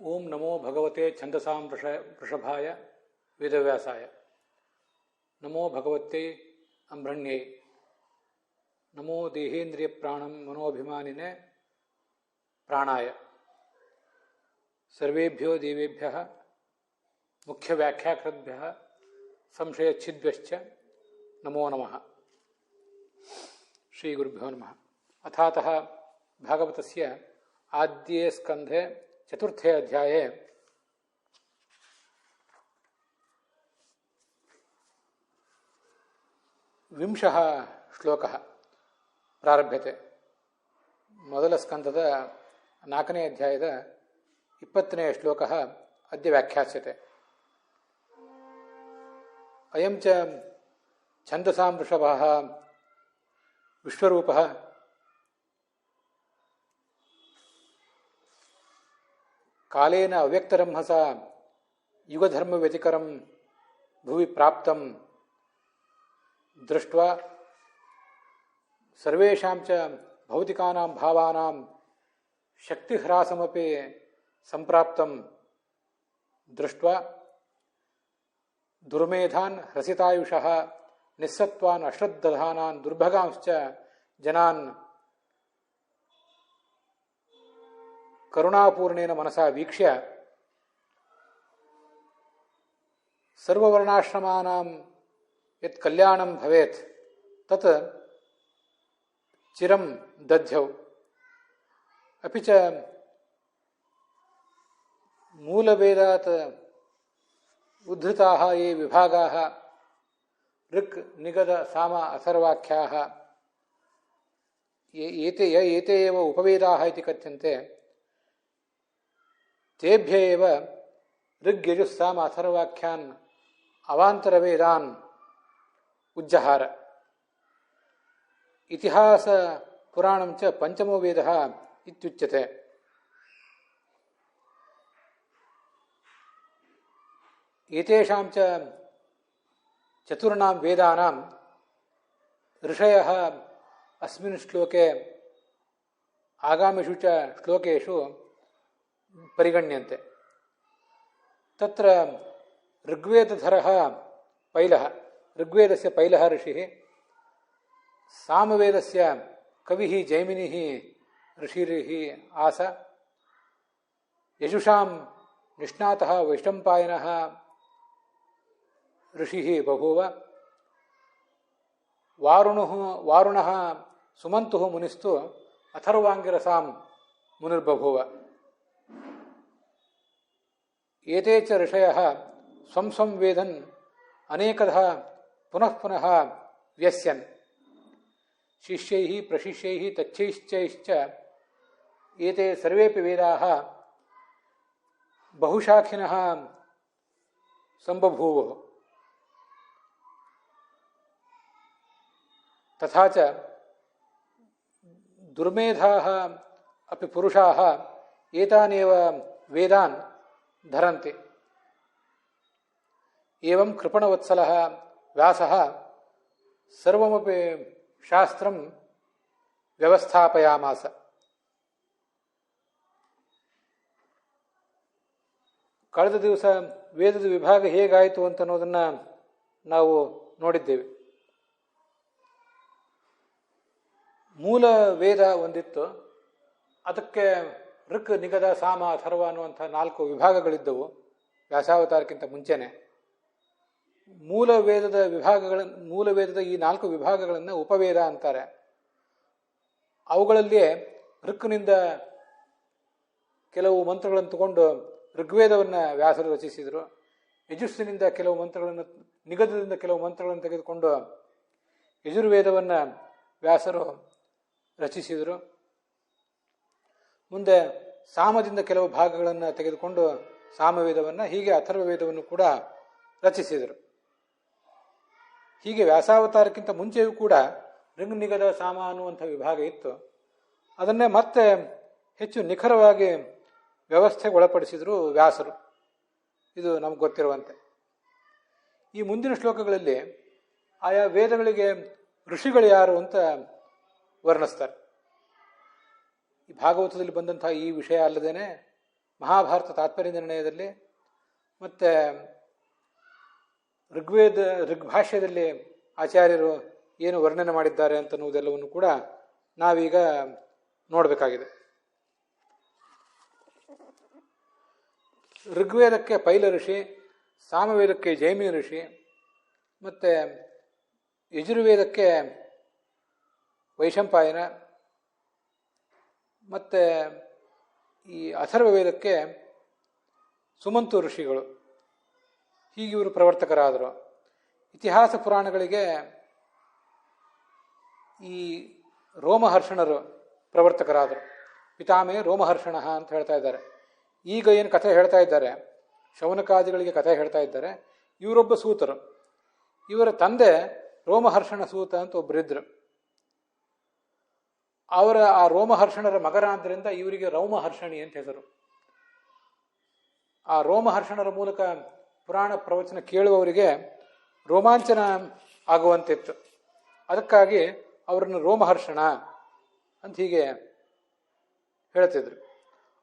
ಓಂ ನಮೋ ಭಗವತೆ ಛಂದಸಾಂ ವೃಷಭಾಯ ವೇದವ್ಯಾಸಾಯ. ನಮೋ ಭಗವತೆ ಅಂಬ್ರಹ್ಣ್ಯೈ. ನಮೋ ದೇಹೇಂದ್ರಿಯ ಪ್ರಾಣಂ ಮನೋಭಿಮಾನಿನೇ ಪ್ರಾಣಾಯ. ಸರ್ವೇಭ್ಯೋ ದೇವೇಭ್ಯಃ ಮುಖ್ಯ ವ್ಯಾಖ್ಯಾಕೃದ್ಭ್ಯಃ ಸಂಶಯಚ್ಛಿದ್ಭ್ಯಶ್ಚ ನಮೋ ನಮಃ. ಶ್ರೀ ಗುರುಭ್ಯೋ ನಮಃ. ಅಥಾತಃ ಭಾಗವತಸ್ಯ ಆದ್ಯೇ ಸ್ಕಂಧೆ ಚತುರ್ಥೇ ಅಧ್ಯಾಯೇ ವಿಂಶಃ ಶ್ಲೋಕಃ ಪ್ರಾರಭ್ಯತೆ. ಮೊದಲ ಸ್ಕಂಧದ 4ನೇ ಅಧ್ಯಾಯದ 20ನೇ ಶ್ಲೋಕಃ ಅದ್ಯ ವ್ಯಾಖ್ಯಾಸ್ಯತೆ. ಅಯಂ ಚ ಛಂದಸಾಂ ವೃಷಭಃ ವಿಶ್ವರೂಪಃ ಕಾಲೇನ ಅವ್ಯಕ್ತರಂಹಸ ಯುಗಧರ್ಮ ವ್ಯತಿಕರಂ ಭುವಿ ಪ್ರಾಪ್ತಂ ದೃಷ್ಟ್ವಾ ಸರ್ವೇಷಾಂ ಚ ಭೌತಿಕಾನಾಂ ಭಾವಾನಾಂ ಶಕ್ತಿಹ್ರಾಸಮಪಿ ಸಂಪ್ರಾಪ್ತಂ ದೃಷ್ಟ್ವಾ ದುರ್ಮೇಧಾನ್ ಹ್ರಸಿತಾಯುಷಃ ನಿಸ್ಸತ್ವಾನ್ ಅಶ್ರದ್ಧಾನಾನ್ ದುರ್ಭಗಾಂಶ್ಚ ಜನಾನ್ ಕರುಣಾಪೂರ್ಣೇನ ಮನಸಾ ವೀಕ್ಷ್ಯ ಸರ್ವವರ್ಣಾಶ್ರಮಾನಾಂ ಯತ್ ಕಲ್ಯಾಣಂ ಭವೇತ್ ತತ್ ಚಿರಂ ದಧ್ಯೌ. ಅಪಿ ಚ ಮೂಲವೇದಾತ್ ಉದ್ಧತಾಃ ಯೇ ವಿಭಾಗಾಃ ಋಕ್ ನಿಗದ ಸಾಮ ಅಥರ್ವಾಖ್ಯಾಃ ಏತೆ ಏವ ಉಪವೇದಾಃ ಇತಿ ಕಥ್ಯಂತೆ ತೇಭ್ಯ ಏವ ಋಗ್ಯಜುಸ್ಸಾಮ ಅಥರ್ವಾಖ್ಯಾನ್ ಅವಾಂತರವೇದಾನ್ ಉಜ್ಜಹಾರ. ಇತಿಹಾಸ ಪುರಾಣಂ ಚ ಪಂಚಮೋ ವೇದಃ ಇತ್ಯುಚ್ಯತೆ. ಏತೇಷಾಂ ಚ ಚತುರ್ಣಾಂ ವೇದಾನಾಂ ಋಷಯಃ ಅಸ್ಮಿನ್ ಶ್ಲೋಕೆ ಆಗಾಮಿಷು ಚ ಶ್ಲೋಕೇಷು ಪರಿಗಣ್ಯಂತೆ. ತತ್ರ ಋಗ್ವೇದಧರಃ ಪೈಲಃ, ಋಗ್ವೇದಸ್ಯ ಪೈಲಃ ಋಷಿಃ, ಸಾಮವೇದಸ್ಯ ಕವಿಃ ಜೈಮಿನಿಃ ಋಷಿರಿಃ ಆಸ, ಯಜುಷಾಂ ನಿಷ್ಣಾತಃ ವೈಶಂಪಾಯನಃ ಋಷಿಃ ಬಭೂವ, ವಾರುಣಃ ಸುಮಂತುಃ ಮುನಿಸ್ತು ಅಥರ್ವಾಂಗಿರಸಾಂ ಮುನಿರ್ಬಭೂವ. ಏತೇ ಚ ಋಷಯಃ ಸ್ವಂ ಸ್ವಂ ವೇದನ್ ಅನೇಕಧಃ ಪುನಃ ಪುನಃ ವ್ಯಸ್ಯನ್ ಶಿಷ್ಯೈಃ ಪ್ರಶಿಷ್ಯೈಃ ತಚ್ಛೈಶ್ಚೈಶ್ಚ ಏತೆ ಸರ್ವೇಪಿ ವೇದಾಃ ಬಹುಶಾಖಿನಃ ಸಂಬಭೂವುಃ. ತಥಾ ಚ ದುರ್ಮೇಧಾಃ ಅಪಿ ಪುರುಷಾಃ ಏತಾನೇವ ವೇದಾನ್ ಧರಂತಿ. ಏವಂ ಕೃಪಣವತ್ಸಲಃ ವ್ಯಾಸಃ ಸರ್ವಮಪಿ ಶಾಸ್ತ್ರಂ ವ್ಯವಸ್ಥಾಪಯಾಮಾಸ. ಕಳೆದ ದಿವಸ ವೇದದ ವಿಭಾಗ ಹೇಗಾಯಿತು ಅಂತ ಅನ್ನೋದನ್ನು ನಾವು ನೋಡಿದ್ದೇವೆ. ಮೂಲ ವೇದ ಒಂದಿತ್ತು, ಅದಕ್ಕೆ ಋಕ್ ನಿಗದ ಸಾಮ ಅಥರ್ವ ಅನ್ನುವಂಥ 4 ವಿಭಾಗಗಳಿದ್ದವು ವ್ಯಾಸಾವತಾರಕ್ಕಿಂತ ಮುಂಚೆನೆ. ಮೂಲ ವೇದದ ಈ 4 ವಿಭಾಗಗಳನ್ನು ಉಪವೇದ ಅಂತಾರೆ. ಅವುಗಳಲ್ಲಿಯೇ ಋಕ್ನಿಂದ ಕೆಲವು ಮಂತ್ರಗಳನ್ನು ತಗೊಂಡು ಋಗ್ವೇದವನ್ನು ವ್ಯಾಸರು ರಚಿಸಿದರು. ಯಜುಸ್ಸಿನಿಂದ ಕೆಲವು ಮಂತ್ರಗಳನ್ನು, ನಿಗದದಿಂದ ಕೆಲವು ಮಂತ್ರಗಳನ್ನು ತೆಗೆದುಕೊಂಡು ಯಜುರ್ವೇದವನ್ನು ವ್ಯಾಸರು ರಚಿಸಿದರು. ಮುಂದೆ ಸಾಮದಿಂದ ಕೆಲವು ಭಾಗಗಳನ್ನು ತೆಗೆದುಕೊಂಡು ಸಾಮವೇದವನ್ನು, ಹೀಗೆ ಅಥರ್ವವೇದವನ್ನು ಕೂಡ ರಚಿಸಿದರು. ಹೀಗೆ ವ್ಯಾಸಾವತಾರಕ್ಕಿಂತ ಮುಂಚೆಯೂ ಕೂಡ ಋಗ್ ನಿಗದ ಸಾಮ ಅನ್ನುವಂಥ ವಿಭಾಗ ಇತ್ತು. ಅದನ್ನೇ ಮತ್ತೆ ಹೆಚ್ಚು ನಿಖರವಾಗಿ ವ್ಯವಸ್ಥೆಗೆ ಒಳಪಡಿಸಿದರು ವ್ಯಾಸರು. ಇದು ನಮ್ಗೆ ಗೊತ್ತಿರುವಂತೆ. ಈ ಮುಂದಿನ ಶ್ಲೋಕಗಳಲ್ಲಿ ಆಯಾ ವೇದಗಳಿಗೆ ಋಷಿಗಳು ಯಾರು ಅಂತ ವರ್ಣಿಸ್ತಾರೆ. ಈ ಭಾಗವತದಲ್ಲಿ ಬಂದಂತಹ ಈ ವಿಷಯ ಅಲ್ಲದೇನೆ ಮಹಾಭಾರತ ತಾತ್ಪರ್ಯ ನಿರ್ಣಯದಲ್ಲಿ ಮತ್ತು ಋಗ್ಭಾಷ್ಯದಲ್ಲಿ ಆಚಾರ್ಯರು ಏನು ವರ್ಣನೆ ಮಾಡಿದ್ದಾರೆ ಅಂತನ್ನುವುದೆಲ್ಲವನ್ನು ಕೂಡ ನಾವೀಗ ನೋಡಬೇಕಾಗಿದೆ. ಋಗ್ವೇದಕ್ಕೆ ಪೈಲ ಋಷಿ, ಸಾಮವೇದಕ್ಕೆ ಜೈಮಿನಿ ಋಷಿ, ಮತ್ತು ಯಜುರ್ವೇದಕ್ಕೆ ವೈಶಂಪಾಯನ, ಮತ್ತು ಈ ಅಥರ್ವವೇದಕ್ಕೆ ಸುಮಂತು ಋಷಿಗಳು, ಹೀಗೆ ಇವರು ಪ್ರವರ್ತಕರಾದರು. ಇತಿಹಾಸ ಪುರಾಣಗಳಿಗೆ ಈ ರೋಮಹರ್ಷಣರು ಪ್ರವರ್ತಕರಾದರು. ಪಿತಾಮೇ ರೋಮಹರ್ಷಣ ಅಂತ ಹೇಳ್ತಾ ಇದ್ದಾರೆ. ಈಗ ಏನು ಕಥೆ ಹೇಳ್ತಾ ಇದ್ದಾರೆ, ಶೌನಕಾದಿಗಳಿಗೆ ಕಥೆ ಹೇಳ್ತಾ ಇದ್ದಾರೆ. ಇವರೊಬ್ಬ ಸೂತರು. ಇವರ ತಂದೆ ರೋಮಹರ್ಷಣ ಸೂತ ಅಂತ ಒಬ್ಬರಿದ್ರು. ಅವರ ಆ ರೋಮಹರ್ಷಣರ ಮಗರಾದ್ದರಿಂದ ಇವರಿಗೆ ರೌಮಹರ್ಷಣಿ ಅಂತ ಹೆಸರು. ಆ ರೋಮಹರ್ಷಣರ ಮೂಲಕ ಪುರಾಣ ಪ್ರವಚನ ಕೇಳುವವರಿಗೆ ರೋಮಾಂಚನ ಆಗುವಂತಿತ್ತು. ಅದಕ್ಕಾಗಿ ಅವರನ್ನು ರೋಮಹರ್ಷಣ ಅಂತ ಹೀಗೆ ಹೇಳ್ತಿದ್ರು.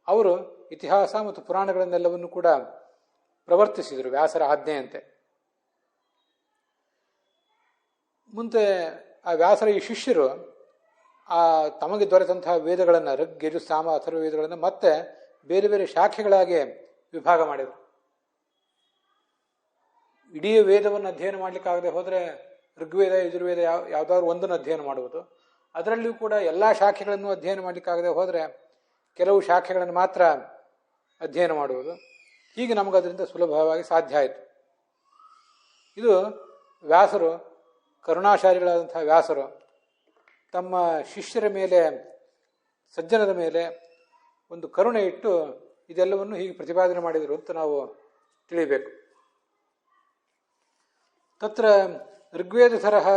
ಅವರು ಇತಿಹಾಸ ಮತ್ತು ಪುರಾಣಗಳನ್ನೆಲ್ಲವನ್ನು ಕೂಡ ಪ್ರವರ್ತಿಸಿದರು ವ್ಯಾಸರ ಆಜ್ಞೆಯಂತೆ. ಮುಂದೆ ಆ ವ್ಯಾಸರ ಈ ಶಿಷ್ಯರು ಆ ತಮಗೆ ದೊರೆತಂತಹ ವೇದಗಳನ್ನು ಋಗ್ ಯಜು ಸಾಮ ಅಥರ್ವ ವೇದಗಳನ್ನು ಮತ್ತೆ ಬೇರೆ ಬೇರೆ ಶಾಖೆಗಳಾಗಿ ವಿಭಾಗ ಮಾಡಿದರು. ಇಡೀ ವೇದವನ್ನು ಅಧ್ಯಯನ ಮಾಡಲಿಕ್ಕಾಗದೆ ಹೋದರೆ ಋಗ್ವೇದ ಯಜುರ್ವೇದ ಯಾವುದಾದ್ರು ಒಂದನ್ನು ಅಧ್ಯಯನ ಮಾಡುವುದು. ಅದರಲ್ಲಿಯೂ ಕೂಡ ಎಲ್ಲ ಶಾಖೆಗಳನ್ನು ಅಧ್ಯಯನ ಮಾಡಲಿಕ್ಕಾಗದೆ ಹೋದರೆ ಕೆಲವು ಶಾಖೆಗಳನ್ನು ಮಾತ್ರ ಅಧ್ಯಯನ ಮಾಡುವುದು. ಹೀಗೆ ನಮಗದರಿಂದ ಸುಲಭವಾಗಿ ಸಾಧ್ಯ ಆಯಿತು. ಇದು ವ್ಯಾಸರು, ಕರುಣಾಶಾಲಿಗಳಾದಂತಹ ವ್ಯಾಸರು ತಮ್ಮ ಶಿಷ್ಯರ ಮೇಲೆ, ಸಜ್ಜನರ ಮೇಲೆ ಒಂದು ಕರುಣೆ ಇಟ್ಟು ಇದೆಲ್ಲವನ್ನು ಹೀಗೆ ಪ್ರತಿಪಾದನೆ ಮಾಡಿದರು ಅಂತ ನಾವು ತಿಳಿಬೇಕು. ತತ್ರ ಋಗ್ವೇದ ತರಹ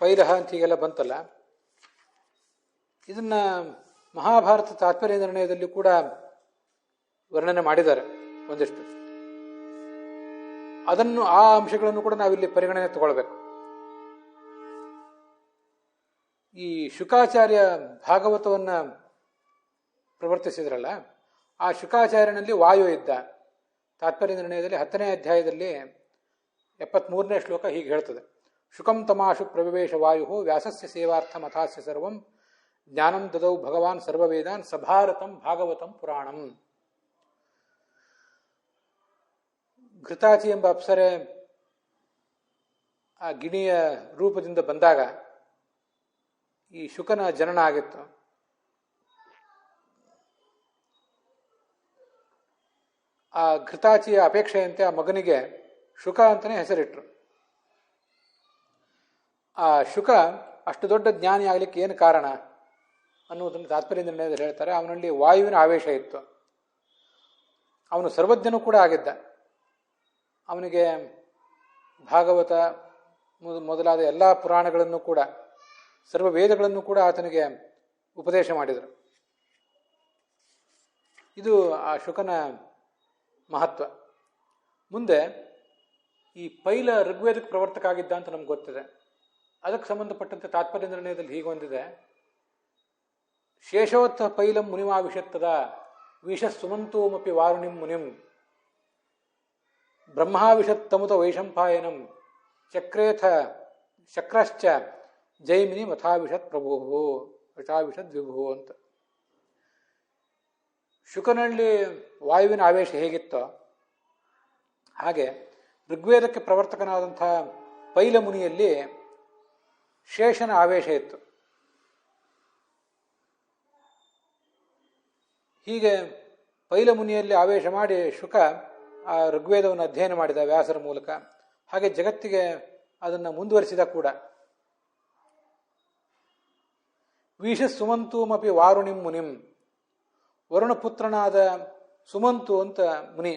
ಪೈಲಹ ಅಂತ ಹೀಗೆಲ್ಲ ಬಂತಲ್ಲ, ಇದನ್ನ ಮಹಾಭಾರತ ತಾತ್ಪರ್ಯ ನಿರ್ಣಯದಲ್ಲಿ ಕೂಡ ವರ್ಣನೆ ಮಾಡಿದ್ದಾರೆ ಒಂದಿಷ್ಟು. ಅದನ್ನು ಆ ಅಂಶಗಳನ್ನು ಕೂಡ ನಾವಿಲ್ಲಿ ಪರಿಗಣನೆ ತಗೊಳ್ಬೇಕು. ಈ ಶುಕಾಚಾರ್ಯ ಭಾಗವತವನ್ನ ಪ್ರವರ್ತಿಸಿದ್ರಲ್ಲ, ಆ ಶುಕಾಚಾರ್ಯನಲ್ಲಿ ವಾಯು ಇದ್ದ. ತಾತ್ಪರ್ಯ ನಿರ್ಣಯದಲ್ಲಿ 10ನೇ ಅಧ್ಯಾಯದಲ್ಲಿ 73ನೇ ಶ್ಲೋಕ ಹೀಗೆ ಹೇಳ್ತದೆ: ಶುಕಂ ತಮಾಶು ಪ್ರವಿವೇಶ ವಾಯು ವ್ಯಾಸಸ್ಯ ಸೇವಾರ್ಥ ಮಥಾಸ್ಯ ಸರ್ವಂ ಜ್ಞಾನಂ ದದೌ ಭಗವಾನ್ ಸರ್ವವೇದಾನ್ ಸಭಾರತಂ ಭಾಗವತಂ ಪುರಾಣಂ. ಘೃತಾಚಿ ಎಂಬ ಅಪ್ಸರೆ ಆ ಗಿಣಿಯ ರೂಪದಿಂದ ಬಂದಾಗ ಈ ಶುಕನ ಜನನ ಆಗಿತ್ತು. ಆ ಘೃತಾಚಿಯ ಅಪೇಕ್ಷೆಯಂತೆ ಆ ಮಗನಿಗೆ ಶುಕ ಅಂತಲೇ ಹೆಸರಿಟ್ರು. ಆ ಶುಕ ಅಷ್ಟು ದೊಡ್ಡ ಜ್ಞಾನಿ ಆಗಲಿಕ್ಕೆ ಏನು ಕಾರಣ ಅನ್ನುವುದನ್ನು ತಾತ್ಪರ್ಯ ನಿರ್ಣಯದಲ್ಲಿ ಹೇಳ್ತಾರೆ. ಅವನಲ್ಲಿ ವಾಯುವಿನ ಆವೇಶ ಇತ್ತು. ಅವನು ಸರ್ವಜ್ಞನೂ ಕೂಡ ಆಗಿದ್ದ. ಅವನಿಗೆ ಭಾಗವತ ಮೊದಲಾದ ಎಲ್ಲ ಪುರಾಣಗಳನ್ನು ಕೂಡ, ಸರ್ವ ವೇದಗಳನ್ನು ಕೂಡ ಆತನಿಗೆ ಉಪದೇಶ ಮಾಡಿದರು. ಇದು ಆ ಶುಕನ ಮಹತ್ವ. ಮುಂದೆ ಈ ಪೈಲ ಋಗ್ವೇದಕ್ಕೆ ಪ್ರವರ್ತಕ ಆಗಿದ್ದ ಅಂತ ನಮ್ಗೆ ಗೊತ್ತಿದೆ. ಅದಕ್ಕೆ ಸಂಬಂಧಪಟ್ಟಂತೆ ತಾತ್ಪರ್ಯ ನಿರ್ಣಯದಲ್ಲಿ ಹೀಗೆ ಹೊಂದಿದೆ: ಶೇಷೋತ್ತ ಪೈಲಂ ಮುನಿಮಾವಿಷತ್ತದ ವಿಷ ಸುಮಂತೋಮಪಿ ವಾರುಣಿಂ ಮುನಿಂ ಬ್ರಹ್ಮಾವಿಷತ್ತಮುತ ವೈಶಂಪಾಯನಂ ಚಕ್ರೇಥ ಚಕ್ರಶ್ಚ ಜೈಮಿನಿ ಮಥಾವಿಷತ್ ಪ್ರಭು ವಟಾವಿಷತ್ ವಿಭು ಅಂತ. ಶುಕನಲ್ಲಿ ವಾಯುವಿನ ಆವೇಶ ಹೇಗಿತ್ತೋ ಹಾಗೆ ಋಗ್ವೇದಕ್ಕೆ ಪ್ರವರ್ತಕನಾದಂಥ ಪೈಲ ಮುನಿಯಲ್ಲಿ ಶೇಷನ ಆವೇಶ ಇತ್ತು. ಹೀಗೆ ಪೈಲ ಮುನಿಯಲ್ಲಿ ಆವೇಶ ಮಾಡಿ ಶುಕ ಆ ಋಗ್ವೇದವನ್ನು ಅಧ್ಯಯನ ಮಾಡಿದ ವ್ಯಾಸರ ಮೂಲಕ. ಹಾಗೆ ಜಗತ್ತಿಗೆ ಅದನ್ನು ಮುಂದುವರಿಸಿದ ಕೂಡ. ವೀಷ ಸುಮಂತುಮಪಿ ವಾರುಣಿಂ ಮುನಿಂ, ವರುಣಪುತ್ರನಾದ ಸುಮಂತು ಅಂತ ಮುನಿ,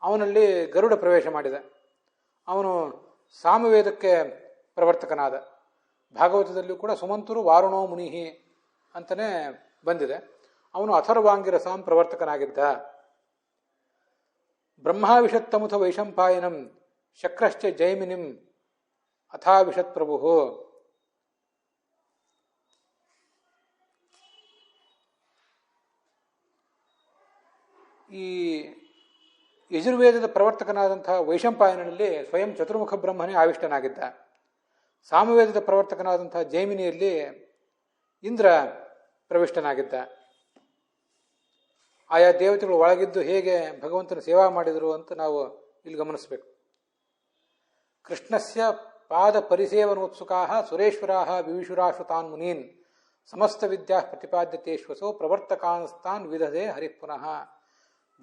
ಅವನಲ್ಲಿ ಗರುಡ ಪ್ರವೇಶ ಮಾಡಿದ. ಅವನು ಸಾಮವೇದಕ್ಕೆ ಪ್ರವರ್ತಕನಾದ. ಭಾಗವತದಲ್ಲಿಯೂ ಕೂಡ ಸುಮಂತರು ವಾರುಣೋ ಮುನಿಹಿ ಅಂತಲೇ ಬಂದಿದೆ. ಅವನು ಅಥರ್ವಾಂಗಿರಸಾಂ ಪ್ರವರ್ತಕನಾಗಿದ್ದ. ಬ್ರಹ್ಮಾವಿಷತ್ತಮುಥ ವೈಶಂಪಾಯನಂ ಶಕ್ರಶ್ಚ ಜೈಮಿನಿಂ ಅಥಾವಿಷತ್ ಪ್ರಭು. ಈ ಯಜುರ್ವೇದದ ಪ್ರವರ್ತಕನಾದಂತಹ ವೈಶಂಪಾಯನಲ್ಲಿ ಸ್ವಯಂ ಚತುರ್ಮುಖ ಬ್ರಹ್ಮನೇ ಆವಿಷ್ಟನಾಗಿದ್ದ. ಸಾಮವೇದದ ಪ್ರವರ್ತಕನಾದಂತಹ ಜೈಮಿನಿಯಲ್ಲಿ ಇಂದ್ರ ಪ್ರವಿಷ್ಟನಾಗಿದ್ದ. ಆಯಾ ದೇವತೆಗಳು ಒಳಗಿದ್ದು ಹೇಗೆ ಭಗವಂತನ ಸೇವಾ ಮಾಡಿದರು ಅಂತ ನಾವು ಇಲ್ಲಿ ಗಮನಿಸಬೇಕು. ಕೃಷ್ಣಸ್ಯ ಪಾದ ಪರಿಸೇವನೋತ್ಸುಕಾ ಸುರೇಶ್ವರಾ ವಿವಿಶುರಾಶು ತಾನ್ ಮುನೀನ್ ಸಮಸ್ತ ವಿದ್ಯಾ ಪ್ರತಿಪಾದ್ಯತೇಶ್ವಸೋ ಪ್ರವರ್ತಕಾನ್ಸ್ತಾನ್ ವಿಧದೆ ಹರಿಪುನಃ.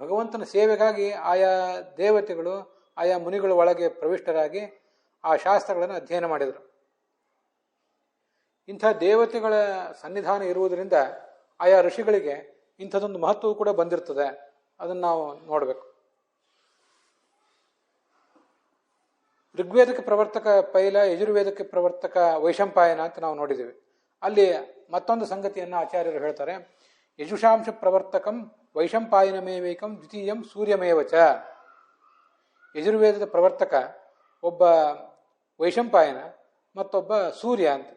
ಭಗವಂತನ ಸೇವೆಗಾಗಿ ಆಯಾ ದೇವತೆಗಳು ಆಯಾ ಮುನಿಗಳ ಒಳಗೆ ಪ್ರವಿಷ್ಟರಾಗಿ ಆ ಶಾಸ್ತ್ರಗಳನ್ನು ಅಧ್ಯಯನ ಮಾಡಿದರು. ಇಂಥ ದೇವತೆಗಳ ಸನ್ನಿಧಾನ ಇರುವುದರಿಂದ ಆಯಾ ಋಷಿಗಳಿಗೆ ಇಂಥದೊಂದು ಮಹತ್ವವು ಕೂಡ ಬಂದಿರ್ತದೆ. ಅದನ್ನು ನಾವು ನೋಡಬೇಕು. ಋಗ್ವೇದಕ್ಕೆ ಪ್ರವರ್ತಕ ಪೈಲ, ಯಜುರ್ವೇದಕ್ಕೆ ಪ್ರವರ್ತಕ ವೈಶಂಪಾಯನ ಅಂತ ನಾವು ನೋಡಿದ್ದೀವಿ. ಅಲ್ಲಿ ಮತ್ತೊಂದು ಸಂಗತಿಯನ್ನು ಆಚಾರ್ಯರು ಹೇಳ್ತಾರೆ. ಯಜುಷಾಂಶ ಪ್ರವರ್ತಕಂ ವೈಶಂಪಾಯನಮೇವೈಕಂ ದ್ವಿತೀಯಂ ಸೂರ್ಯಮೇವಚ. ಯಜುರ್ವೇದದ ಪ್ರವರ್ತಕ ಒಬ್ಬ ವೈಶಂಪಾಯನ, ಮತ್ತೊಬ್ಬ ಸೂರ್ಯ ಅಂತ.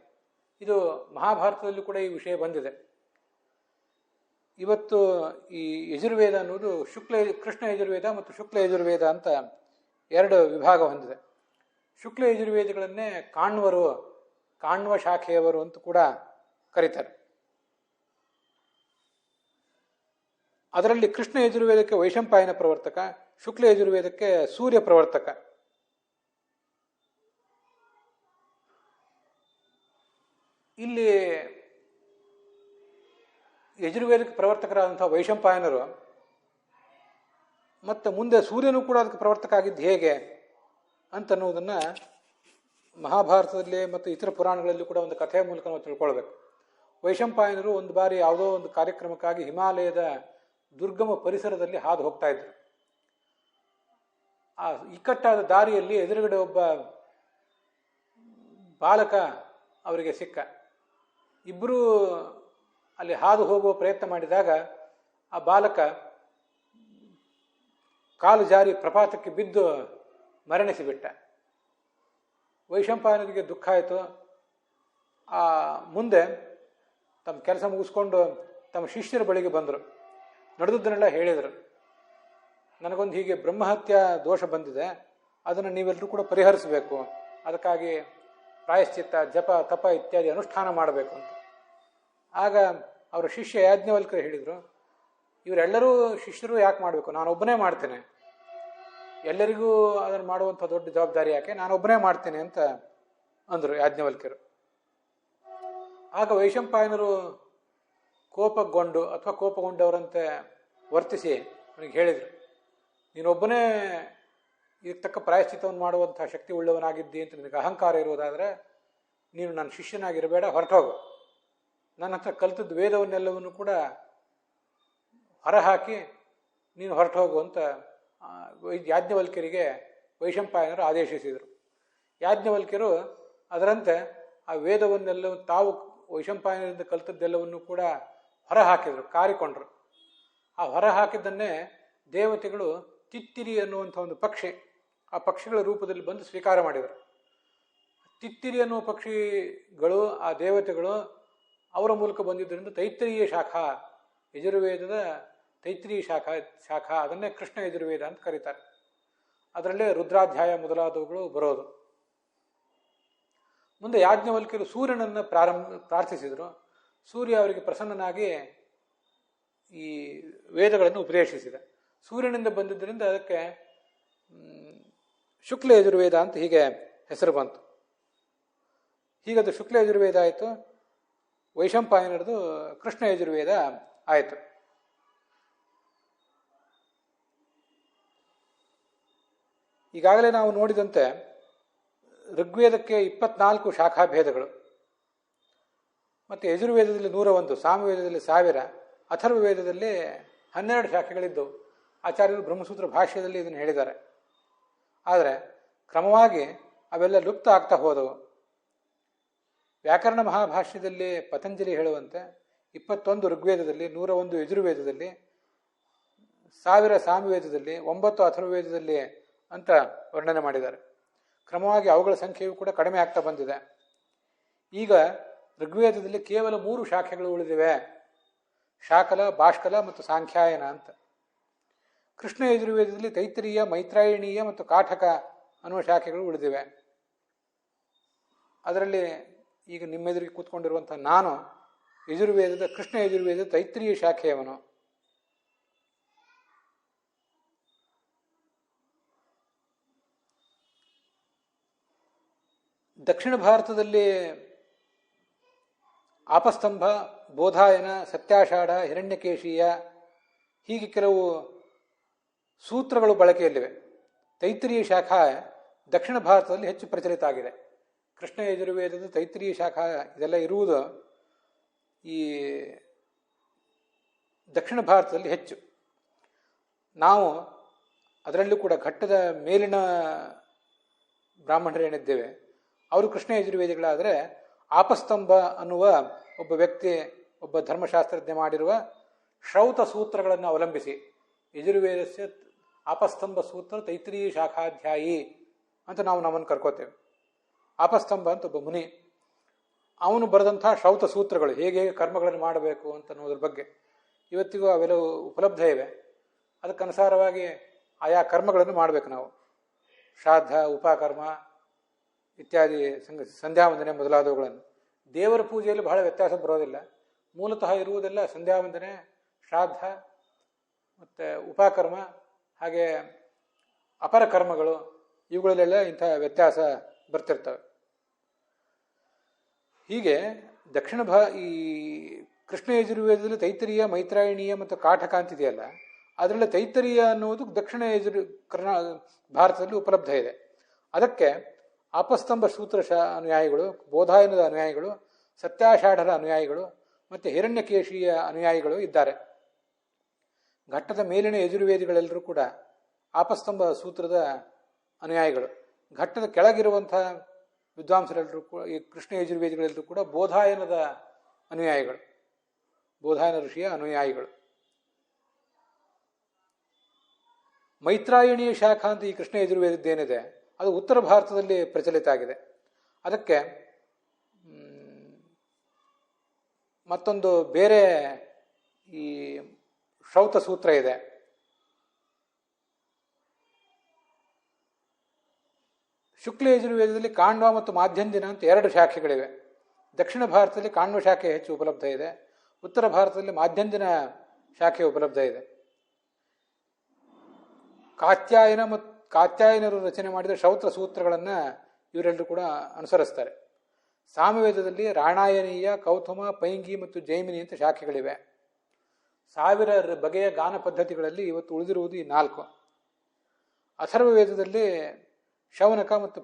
ಇದು ಮಹಾಭಾರತದಲ್ಲಿ ಕೂಡ ಈ ವಿಷಯ ಬಂದಿದೆ. ಇವತ್ತು ಈ ಯಜುರ್ವೇದ ಅನ್ನೋದು ಕೃಷ್ಣ ಯಜುರ್ವೇದ ಮತ್ತು ಶುಕ್ಲ ಯಜುರ್ವೇದ ಅಂತ ಎರಡು ವಿಭಾಗ ಹೊಂದಿದೆ. ಶುಕ್ಲ ಯಜುರ್ವೇದಗಳನ್ನೇ ಕಾಣ್ವ ಶಾಖೆಯವರು ಅಂತ ಕೂಡ ಕರೀತಾರೆ. ಅದರಲ್ಲಿ ಕೃಷ್ಣ ಯಜುರ್ವೇದಕ್ಕೆ ವೈಶಂಪಾಯನ ಪ್ರವರ್ತಕ, ಶುಕ್ಲ ಯಜುರ್ವೇದಕ್ಕೆ ಸೂರ್ಯ ಪ್ರವರ್ತಕ. ಇಲ್ಲಿ ಯಜುರ್ವೇದಕ್ಕೆ ಪ್ರವರ್ತಕರಾದಂತಹ ವೈಶಂಪಾಯನರು ಮತ್ತು ಮುಂದೆ ಸೂರ್ಯನು ಕೂಡ ಅದಕ್ಕೆ ಪ್ರವರ್ತಕ ಆಗಿದ್ದು ಹೇಗೆ ಅಂತನ್ನುವುದನ್ನು ಮಹಾಭಾರತದಲ್ಲಿ ಮತ್ತು ಇತರ ಪುರಾಣಗಳಲ್ಲಿ ಕೂಡ ಒಂದು ಕಥೆಯ ಮೂಲಕ ನಾವು ತಿಳ್ಕೊಳ್ಬೇಕು. ವೈಶಂಪಾಯನರು ಒಂದು ಬಾರಿ ಯಾವುದೋ ಒಂದು ಕಾರ್ಯಕ್ರಮಕ್ಕಾಗಿ ಹಿಮಾಲಯದ ದುರ್ಗಮ ಪರಿಸರದಲ್ಲಿ ಹಾದು ಹೋಗ್ತಾ ಇದ್ರು. ಆ ಇಕ್ಕಟ್ಟಾದ ದಾರಿಯಲ್ಲಿ ಎದುರುಗಡೆ ಒಬ್ಬ ಬಾಲಕ ಅವರಿಗೆ ಸಿಕ್ಕ. ಇಬ್ಬರೂ ಅಲ್ಲಿ ಹಾದು ಹೋಗುವ ಪ್ರಯತ್ನ ಮಾಡಿದಾಗ ಆ ಬಾಲಕ ಕಾಲು ಜಾರಿ ಪ್ರಪಾತಕ್ಕೆ ಬಿದ್ದು ಮರಣಿಸಿಬಿಟ್ಟ. ವೈಶಂಪಾಯನರಿಗೆ ದುಃಖ ಆಯಿತು. ಮುಂದೆ ತಮ್ಮ ಕೆಲಸ ಮುಗಿಸ್ಕೊಂಡು ತಮ್ಮ ಶಿಷ್ಯರ ಬಳಿಗೆ ಬಂದರು. ನಡೆದದ್ದನ್ನೆಲ್ಲ ಹೇಳಿದರು. ನನಗೊಂದು ಹೀಗೆ ಬ್ರಹ್ಮಹತ್ಯಾ ದೋಷ ಬಂದಿದೆ, ಅದನ್ನು ನೀವೆಲ್ಲರೂ ಕೂಡ ಪರಿಹರಿಸಬೇಕು. ಅದಕ್ಕಾಗಿ ಪ್ರಾಯಶ್ಚಿತ್ತ, ಜಪ, ತಪ ಇತ್ಯಾದಿ ಅನುಷ್ಠಾನ ಮಾಡಬೇಕು ಅಂತ. ಆಗ ಅವರ ಶಿಷ್ಯ ಯಾಜ್ಞವಲ್ಕ್ಯರು ಹೇಳಿದರು, ಇವರೆಲ್ಲರೂ ಶಿಷ್ಯರು ಯಾಕೆ ಮಾಡಬೇಕು, ನಾನೊಬ್ಬನೇ ಮಾಡ್ತೇನೆ. ಎಲ್ಲರಿಗೂ ಅದನ್ನು ಮಾಡುವಂಥ ದೊಡ್ಡ ಜವಾಬ್ದಾರಿ ಯಾಕೆ, ನಾನೊಬ್ಬನೇ ಮಾಡ್ತೇನೆ ಅಂತ ಅಂದರು ಯಾಜ್ಞವಲ್ಕ್ಯರು. ಆಗ ವೈಶಂಪಾಯನರು ಕೋಪಗೊಂಡವರಂತೆ ವರ್ತಿಸಿ ಅವನಿಗೆ ಹೇಳಿದರು, ನೀನೊಬ್ಬನೇ ಇದಕ್ಕೆ ತಕ್ಕ ಪ್ರಾಯಶ್ಚಿತ್ತವನ್ನು ಮಾಡುವಂಥ ಶಕ್ತಿ ಉಳ್ಳವನಾಗಿದ್ದಿ ಅಂತ ನಿನಗೆ ಅಹಂಕಾರ ಇರುವುದಾದರೆ ನೀನು ನನ್ನ ಶಿಷ್ಯನಾಗಿರಬೇಡ, ಹೊರಟೋಗು. ನನ್ನ ಹತ್ರ ಕಲಿತದ್ದು ವೇದವನ್ನೆಲ್ಲವನ್ನು ಕೂಡ ಹೊರಹಾಕಿ ನೀನು ಹೊರಟೋಗು ಅಂತ ಯಾಜ್ಞವಲ್ಕ್ಯರಿಗೆ ವೈಶಂಪಾಯನರು ಆದೇಶಿಸಿದರು. ಯಾಜ್ಞವಲ್ಕ್ಯರು ಅದರಂತೆ ಆ ವೇದವನ್ನೆಲ್ಲವೂ ತಾವು ವೈಶಂಪಾಯನರಿಂದ ಕಲಿತದ್ದೆಲ್ಲವನ್ನು ಕೂಡ ಹೊರಹಾಕಿದರು, ಕಾರಿಕೊಂಡ್ರು. ಆ ಹೊರಹಾಕಿದ್ದನ್ನೇ ದೇವತೆಗಳು ತಿತ್ತಿರಿ ಅನ್ನುವಂಥ ಒಂದು ಪಕ್ಷಿ, ಆ ಪಕ್ಷಿಗಳ ರೂಪದಲ್ಲಿ ಬಂದು ಸ್ವೀಕಾರ ಮಾಡಿದರು. ತಿತ್ತಿರಿ ಅನ್ನುವ ಪಕ್ಷಿಗಳು ಆ ದೇವತೆಗಳು ಅವರ ಮೂಲಕ ಬಂದಿದ್ದರಿಂದ ತೈತ್ರೀಯ ಶಾಖಾ, ಯಜುರ್ವೇದದ ತೈತ್ರೀಯ ಶಾಖಾ ಅದನ್ನೇ ಕೃಷ್ಣ ಯಜುರ್ವೇದ ಅಂತ ಕರೀತಾರೆ. ಅದರಲ್ಲೇ ರುದ್ರಾಧ್ಯಾಯ ಮೊದಲಾದವುಗಳು ಬರೋದು. ಮುಂದೆ ಯಾಜ್ಞವಲ್ಕ್ಯರು ಸೂರ್ಯನನ್ನು ಪ್ರಾರ್ಥಿಸಿದರು. ಸೂರ್ಯ ಅವರಿಗೆ ಪ್ರಸನ್ನನಾಗಿ ಈ ವೇದಗಳನ್ನು ಉಪದೇಶಿಸಿದ. ಸೂರ್ಯನಿಂದ ಬಂದಿದ್ದರಿಂದ ಅದಕ್ಕೆ ಶುಕ್ಲ ಯಜುರ್ವೇದ ಅಂತ ಹೀಗೆ ಹೆಸರು ಬಂತು. ಹೀಗದು ಶುಕ್ಲ ಯಜುರ್ವೇದ ಆಯಿತು. ವೈಶಂಪಾಯನರದು ಕೃಷ್ಣ ಯಜುರ್ವೇದ ಆಯಿತು. ಈಗಾಗಲೇ ನಾವು ನೋಡಿದಂತೆ ಋಗ್ವೇದಕ್ಕೆ 24 ಶಾಖಾಭೇದಗಳು, ಮತ್ತು ಯಜುರ್ವೇದದಲ್ಲಿ 101, ಸಾಮವೇದದಲ್ಲಿ 1000, ಅಥರ್ವ ವೇದದಲ್ಲಿ 12 ಶಾಖೆಗಳಿದ್ದವು. ಆಚಾರ್ಯರು ಬ್ರಹ್ಮಸೂತ್ರ ಭಾಷ್ಯದಲ್ಲಿ ಇದನ್ನು ಹೇಳಿದ್ದಾರೆ. ಆದರೆ ಕ್ರಮವಾಗಿ ಅವೆಲ್ಲ ಲುಪ್ತ ಆಗ್ತಾ ಹೋದವು. ವ್ಯಾಕರಣ ಮಹಾಭಾಷ್ಯದಲ್ಲಿ ಪತಂಜಲಿ ಹೇಳುವಂತೆ 21 ಋಗ್ವೇದದಲ್ಲಿ, 101 ಯಜುರ್ವೇದದಲ್ಲಿ, 1000 ಸಾಮವೇದದಲ್ಲಿ, 9 ಅಥರ್ವವೇದದಲ್ಲಿ ಅಂತ ವರ್ಣನೆ ಮಾಡಿದ್ದಾರೆ. ಕ್ರಮವಾಗಿ ಅವುಗಳ ಸಂಖ್ಯೆಯು ಕೂಡ ಕಡಿಮೆ ಆಗ್ತಾ ಬಂದಿದೆ. ಈಗ ಋಗ್ವೇದದಲ್ಲಿ ಕೇವಲ 3 ಶಾಖೆಗಳು ಉಳಿದಿವೆ, ಶಾಕಲ, ಭಾಷ್ಕಲ ಮತ್ತು ಸಾಂಖ್ಯಾಯನ ಅಂತ. ಕೃಷ್ಣ ಯಜುರ್ವೇದದಲ್ಲಿ ತೈತ್ರಿಯ, ಮೈತ್ರಾಯಣೀಯ ಮತ್ತು ಕಾಠಕ ಅನ್ನುವ ಶಾಖೆಗಳು ಉಳಿದಿವೆ. ಅದರಲ್ಲಿ ಈಗ ನಿಮ್ಮೆದುರಿಗೆ ಕೂತ್ಕೊಂಡಿರುವಂಥ ನಾನು ಯಜುರ್ವೇದದ ಕೃಷ್ಣ ಯಜುರ್ವೇದದ ತೈತ್ರಿಯ ಶಾಖೆಯವನು. ದಕ್ಷಿಣ ಭಾರತದಲ್ಲಿ ಆಪಸ್ತಂಭ, ಬೋಧಾಯನ, ಸತ್ಯಾಷಾಢ, ಹಿರಣ್ಯಕೇಶೀಯ ಹೀಗೆ ಕೆಲವು ಸೂತ್ರಗಳು ಬಳಕೆಯಲ್ಲಿವೆ. ತೈತ್ರಿಯ ಶಾಖಾ ದಕ್ಷಿಣ ಭಾರತದಲ್ಲಿ ಹೆಚ್ಚು ಪ್ರಚಲಿತ ಆಗಿದೆ. ಕೃಷ್ಣ ಯಜುರ್ವೇದದ ತೈತ್ರಿಯ ಶಾಖಾ ಇದೆಲ್ಲ ಇರುವುದು ಈ ದಕ್ಷಿಣ ಭಾರತದಲ್ಲಿ ಹೆಚ್ಚು. ನಾವು ಅದರಲ್ಲೂ ಕೂಡ ಘಟ್ಟದ ಮೇಲಿನ ಬ್ರಾಹ್ಮಣರು ಏನಿದ್ದೇವೆ ಅವರು ಕೃಷ್ಣ ಯಜುರ್ವೇದಿಗಳಾದರೆ ಆಪಸ್ತಂಭ ಅನ್ನುವ ಒಬ್ಬ ವ್ಯಕ್ತಿ, ಒಬ್ಬ ಧರ್ಮಶಾಸ್ತ್ರಜ್ಞ ಮಾಡಿರುವ ಶ್ರೌತ ಸೂತ್ರಗಳನ್ನು ಅವಲಂಬಿಸಿ ಯಜುರ್ವೇದಸ್ಯ ಆಪಸ್ತಂಭ ಸೂತ್ರ ತೈತ್ರಿಯ ಶಾಖಾಧ್ಯಾಯಿ ಅಂತ ನಾವು ನಮ್ಮನ್ನು ಕರ್ಕೋತೇವೆ. ಆಪಸ್ತಂಭ ಅಂತ ಒಬ್ಬ ಮುನಿ, ಅವನು ಬರೆದಂಥ ಶ್ರೌತ ಸೂತ್ರಗಳು ಹೇಗೆ ಕರ್ಮಗಳನ್ನು ಮಾಡಬೇಕು ಅಂತ ಅನ್ನೋದ್ರ ಬಗ್ಗೆ ಇವತ್ತಿಗೂ ಅವೆಲ್ಲವೂ ಉಪಲಬ್ಧ ಇವೆ. ಅದಕ್ಕನುಸಾರವಾಗಿ ಆಯಾ ಕರ್ಮಗಳನ್ನು ಮಾಡಬೇಕು ನಾವು. ಶ್ರಾದ್ದ, ಉಪಕರ್ಮ ಇತ್ಯಾದಿ ಸಂಧ್ಯಾವಂದನೆ ಮೊದಲಾದವುಗಳನ್ನು. ದೇವರ ಪೂಜೆಯಲ್ಲಿ ಬಹಳ ವ್ಯತ್ಯಾಸ ಬರೋದಿಲ್ಲ. ಮೂಲತಃ ಇರುವುದೆಲ್ಲ ಸಂಧ್ಯಾವಂದನೆ, ಶ್ರಾದ್ದ ಮತ್ತು ಉಪಕರ್ಮ, ಹಾಗೆ ಅಪರ ಕರ್ಮಗಳು, ಇವುಗಳಲ್ಲೆಲ್ಲ ಇಂಥ ವ್ಯತ್ಯಾಸ ಬರ್ತಿರ್ತವೆ. ಹೀಗೆ ಈ ಕೃಷ್ಣ ಯಜುರ್ವೇದದಲ್ಲಿ ತೈತರೀಯ, ಮೈತ್ರಾಯಣೀಯ ಮತ್ತು ಕಾಠಕ ಅಂತಿದೆಯಲ್ಲ, ಅದರಲ್ಲಿ ತೈತರೀಯ ಅನ್ನುವುದು ದಕ್ಷಿಣ ಭಾರತದಲ್ಲಿ ಉಪಲಬ್ಧ ಇದೆ. ಅದಕ್ಕೆ ಆಪಸ್ತಂಭ ಸೂತ್ರ ಅನುಯಾಯಿಗಳು, ಬೋಧಾಯನದ ಅನುಯಾಯಿಗಳು, ಸತ್ಯಾಷಾಢರ ಅನುಯಾಯಿಗಳು ಮತ್ತು ಹಿರಣ್ಯಕೇಶೀಯ ಅನುಯಾಯಿಗಳು ಇದ್ದಾರೆ. ಘಟ್ಟದ ಮೇಲಿನ ಯಜುರ್ವೇದಿಗಳೆಲ್ಲರೂ ಕೂಡ ಆಪಸ್ತಂಭ ಸೂತ್ರದ ಅನುಯಾಯಿಗಳು. ಘಟ್ಟದ ಕೆಳಗಿರುವಂಥ ವಿದ್ವಾಂಸರೆಲ್ಲರೂ ಕೂಡ, ಈ ಕೃಷ್ಣ ಯಜುರ್ವೇದಿಗಳೆಲ್ಲರೂ ಕೂಡ ಬೋಧಾಯನದ ಅನುಯಾಯಿಗಳು, ಬೋಧಾಯನ ಋಷಿಯ ಅನುಯಾಯಿಗಳು. ಮೈತ್ರಾಯಣೀಯ ಶಾಖಾ ಅಂತ ಈ ಕೃಷ್ಣ ಯಜುರ್ವೇದದ್ದೇನಿದೆ ಅದು ಉತ್ತರ ಭಾರತದಲ್ಲಿ ಪ್ರಚಲಿತ ಆಗಿದೆ. ಅದಕ್ಕೆ ಮತ್ತೊಂದು ಬೇರೆ ಈ ಶ್ರೌತ ಸೂತ್ರ ಇದೆ. ಶುಕ್ಲ ಯಜುರ್ವೇದದಲ್ಲಿ ಕಾಣ್ವ ಮತ್ತು ಮಾಧ್ಯಂದಿನ ಅಂತ ಎರಡು ಶಾಖೆಗಳಿವೆ. ದಕ್ಷಿಣ ಭಾರತದಲ್ಲಿ ಕಾಣ್ವ ಶಾಖೆ ಹೆಚ್ಚು ಉಪಲಬ್ಧ ಇದೆ, ಉತ್ತರ ಭಾರತದಲ್ಲಿ ಮಾಧ್ಯಂದಿನ ಶಾಖೆ ಉಪಲಬ್ಧ ಇದೆ. ಕಾತ್ಯಾಯನರು ರಚನೆ ಮಾಡಿದ ಶ್ರೌತ ಸೂತ್ರಗಳನ್ನು ಇವರೆಲ್ಲರೂ ಕೂಡ ಅನುಸರಿಸ್ತಾರೆ. ಸಾಮವೇದದಲ್ಲಿ ರಾಣಾಯನೀಯ, ಕೌತುಮ, ಪೈಂಗಿ ಮತ್ತು ಜೈಮಿನಿ ಅಂತ ಶಾಖೆಗಳಿವೆ. 1000 ಬಗೆಯ ಗಾನ ಪದ್ಧತಿಗಳಲ್ಲಿ ಇವತ್ತು ಉಳಿದಿರುವುದು ಈ 4. ಅಥರ್ವವೇದದಲ್ಲಿ ಶೌನಕ ಮತ್ತು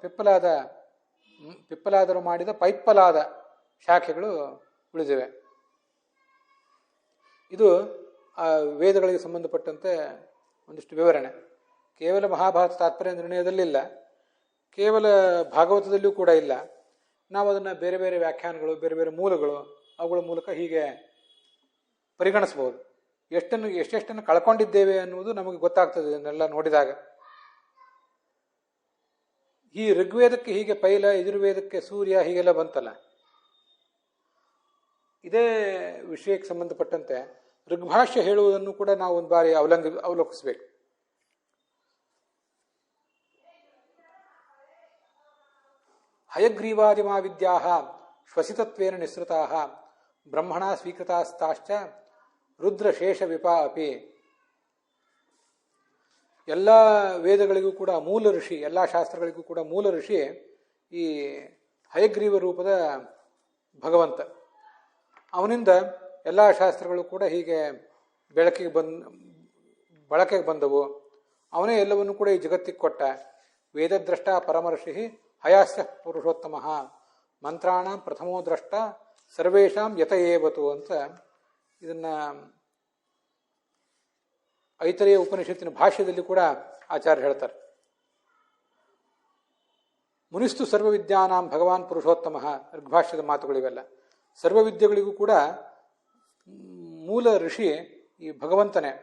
ಪಿಪ್ಪಲಾದರು ಮಾಡಿದ ಪೈಪ್ಪಲಾದ ಶಾಖೆಗಳು ಉಳಿದಿವೆ. ಇದು ಆ ವೇದಗಳಿಗೆ ಸಂಬಂಧಪಟ್ಟಂತೆ ಒಂದಿಷ್ಟು ವಿವರಣೆ. ಕೇವಲ ಮಹಾಭಾರತ ತಾತ್ಪರ್ಯ ನಿರ್ಣಯದಲ್ಲಿಲ್ಲ, ಕೇವಲ ಭಾಗವತದಲ್ಲಿಯೂ ಕೂಡ ಇಲ್ಲ. ನಾವು ಅದನ್ನು ಬೇರೆ ಬೇರೆ ವ್ಯಾಖ್ಯಾನಗಳು, ಬೇರೆ ಬೇರೆ ಮೂಲಗಳು, ಅವುಗಳ ಮೂಲಕ ಹೀಗೆ ಪರಿಗಣಿಸ್ಬೋದು. ಎಷ್ಟೆಷ್ಟನ್ನು ಕಳ್ಕೊಂಡಿದ್ದೇವೆ ಅನ್ನುವುದು ನಮಗೆ ಗೊತ್ತಾಗ್ತದೆ ಇದನ್ನೆಲ್ಲ ನೋಡಿದಾಗ. ಈ ಋಗ್ವೇದಕ್ಕೆ ಹೀಗೆ ಪೈಲ, ಯಜುರ್ವೇದಕ್ಕೆ ಸೂರ್ಯ ಹೀಗೆಲ್ಲ ಬಂತಲ್ಲ, ಇದೇ ವಿಷಯಕ್ಕೆ ಸಂಬಂಧಪಟ್ಟಂತೆ ಋಗ್ಭಾಷ್ಯ ಹೇಳುವುದನ್ನು ಕೂಡ ನಾವು ಒಂದು ಬಾರಿ ಅವಲೋಕಿಸಬೇಕು. ಹಯಗ್ರೀವಾದಿಮಾ ವಿದ್ಯಾ ಶ್ವಸಿತತ್ವೇನ ನಿಸೃತಾ ಬ್ರಹ್ಮಣ ಸ್ವೀಕೃತಾಸ್ತಾಶ್ಚ ರುದ್ರಶೇಷ ವಿಪಾ ಅಪಿ. ಎಲ್ಲ ವೇದಗಳಿಗೂ ಕೂಡ ಮೂಲ ಋಷಿ, ಎಲ್ಲ ಶಾಸ್ತ್ರಗಳಿಗೂ ಕೂಡ ಮೂಲ ಋಷಿ ಈ ಹಯಗ್ರೀವ ರೂಪದ ಭಗವಂತ. ಅವನಿಂದ ಎಲ್ಲ ಶಾಸ್ತ್ರಗಳು ಕೂಡ ಹೀಗೆ ಬಳಕೆಗೆ ಬಂದವು. ಅವನೇ ಎಲ್ಲವನ್ನು ಕೂಡ ಈ ಜಗತ್ತಿಗೆ ಕೊಟ್ಟ. ವೇದದ್ರಷ್ಟ ಪರಮರ್ಷಿ ಹಯಾಸ್ಯ ಪುರುಷೋತ್ತಮ ಮಂತ್ರಾಣ ಪ್ರಥಮೋ ದ್ರಷ್ಟ ಸರ್ವೇಷಾಂ ಯತ ಏವತು ಅಂತ ಇದನ್ನು ಐತರೇಯ ಉಪನಿಷತ್ತಿನ ಭಾಷ್ಯದಲ್ಲಿ ಕೂಡ ಆಚಾರ್ಯ ಹೇಳ್ತಾರೆ. ಮುನಿಸ್ತು ಸರ್ವವಿದ್ಯಾನಾಂ ಭಗವಾನ್ ಪುರುಷೋತ್ತಮ, ಋಗ್ಭಾಷ್ಯದ ಮಾತುಗಳಿವೆಲ್ಲ. ಸರ್ವವಿದ್ಯೆಗಳಿಗೂ ಕೂಡ ಮೂಲ ಋಷಿ ಈ ಭಗವಂತನೇ.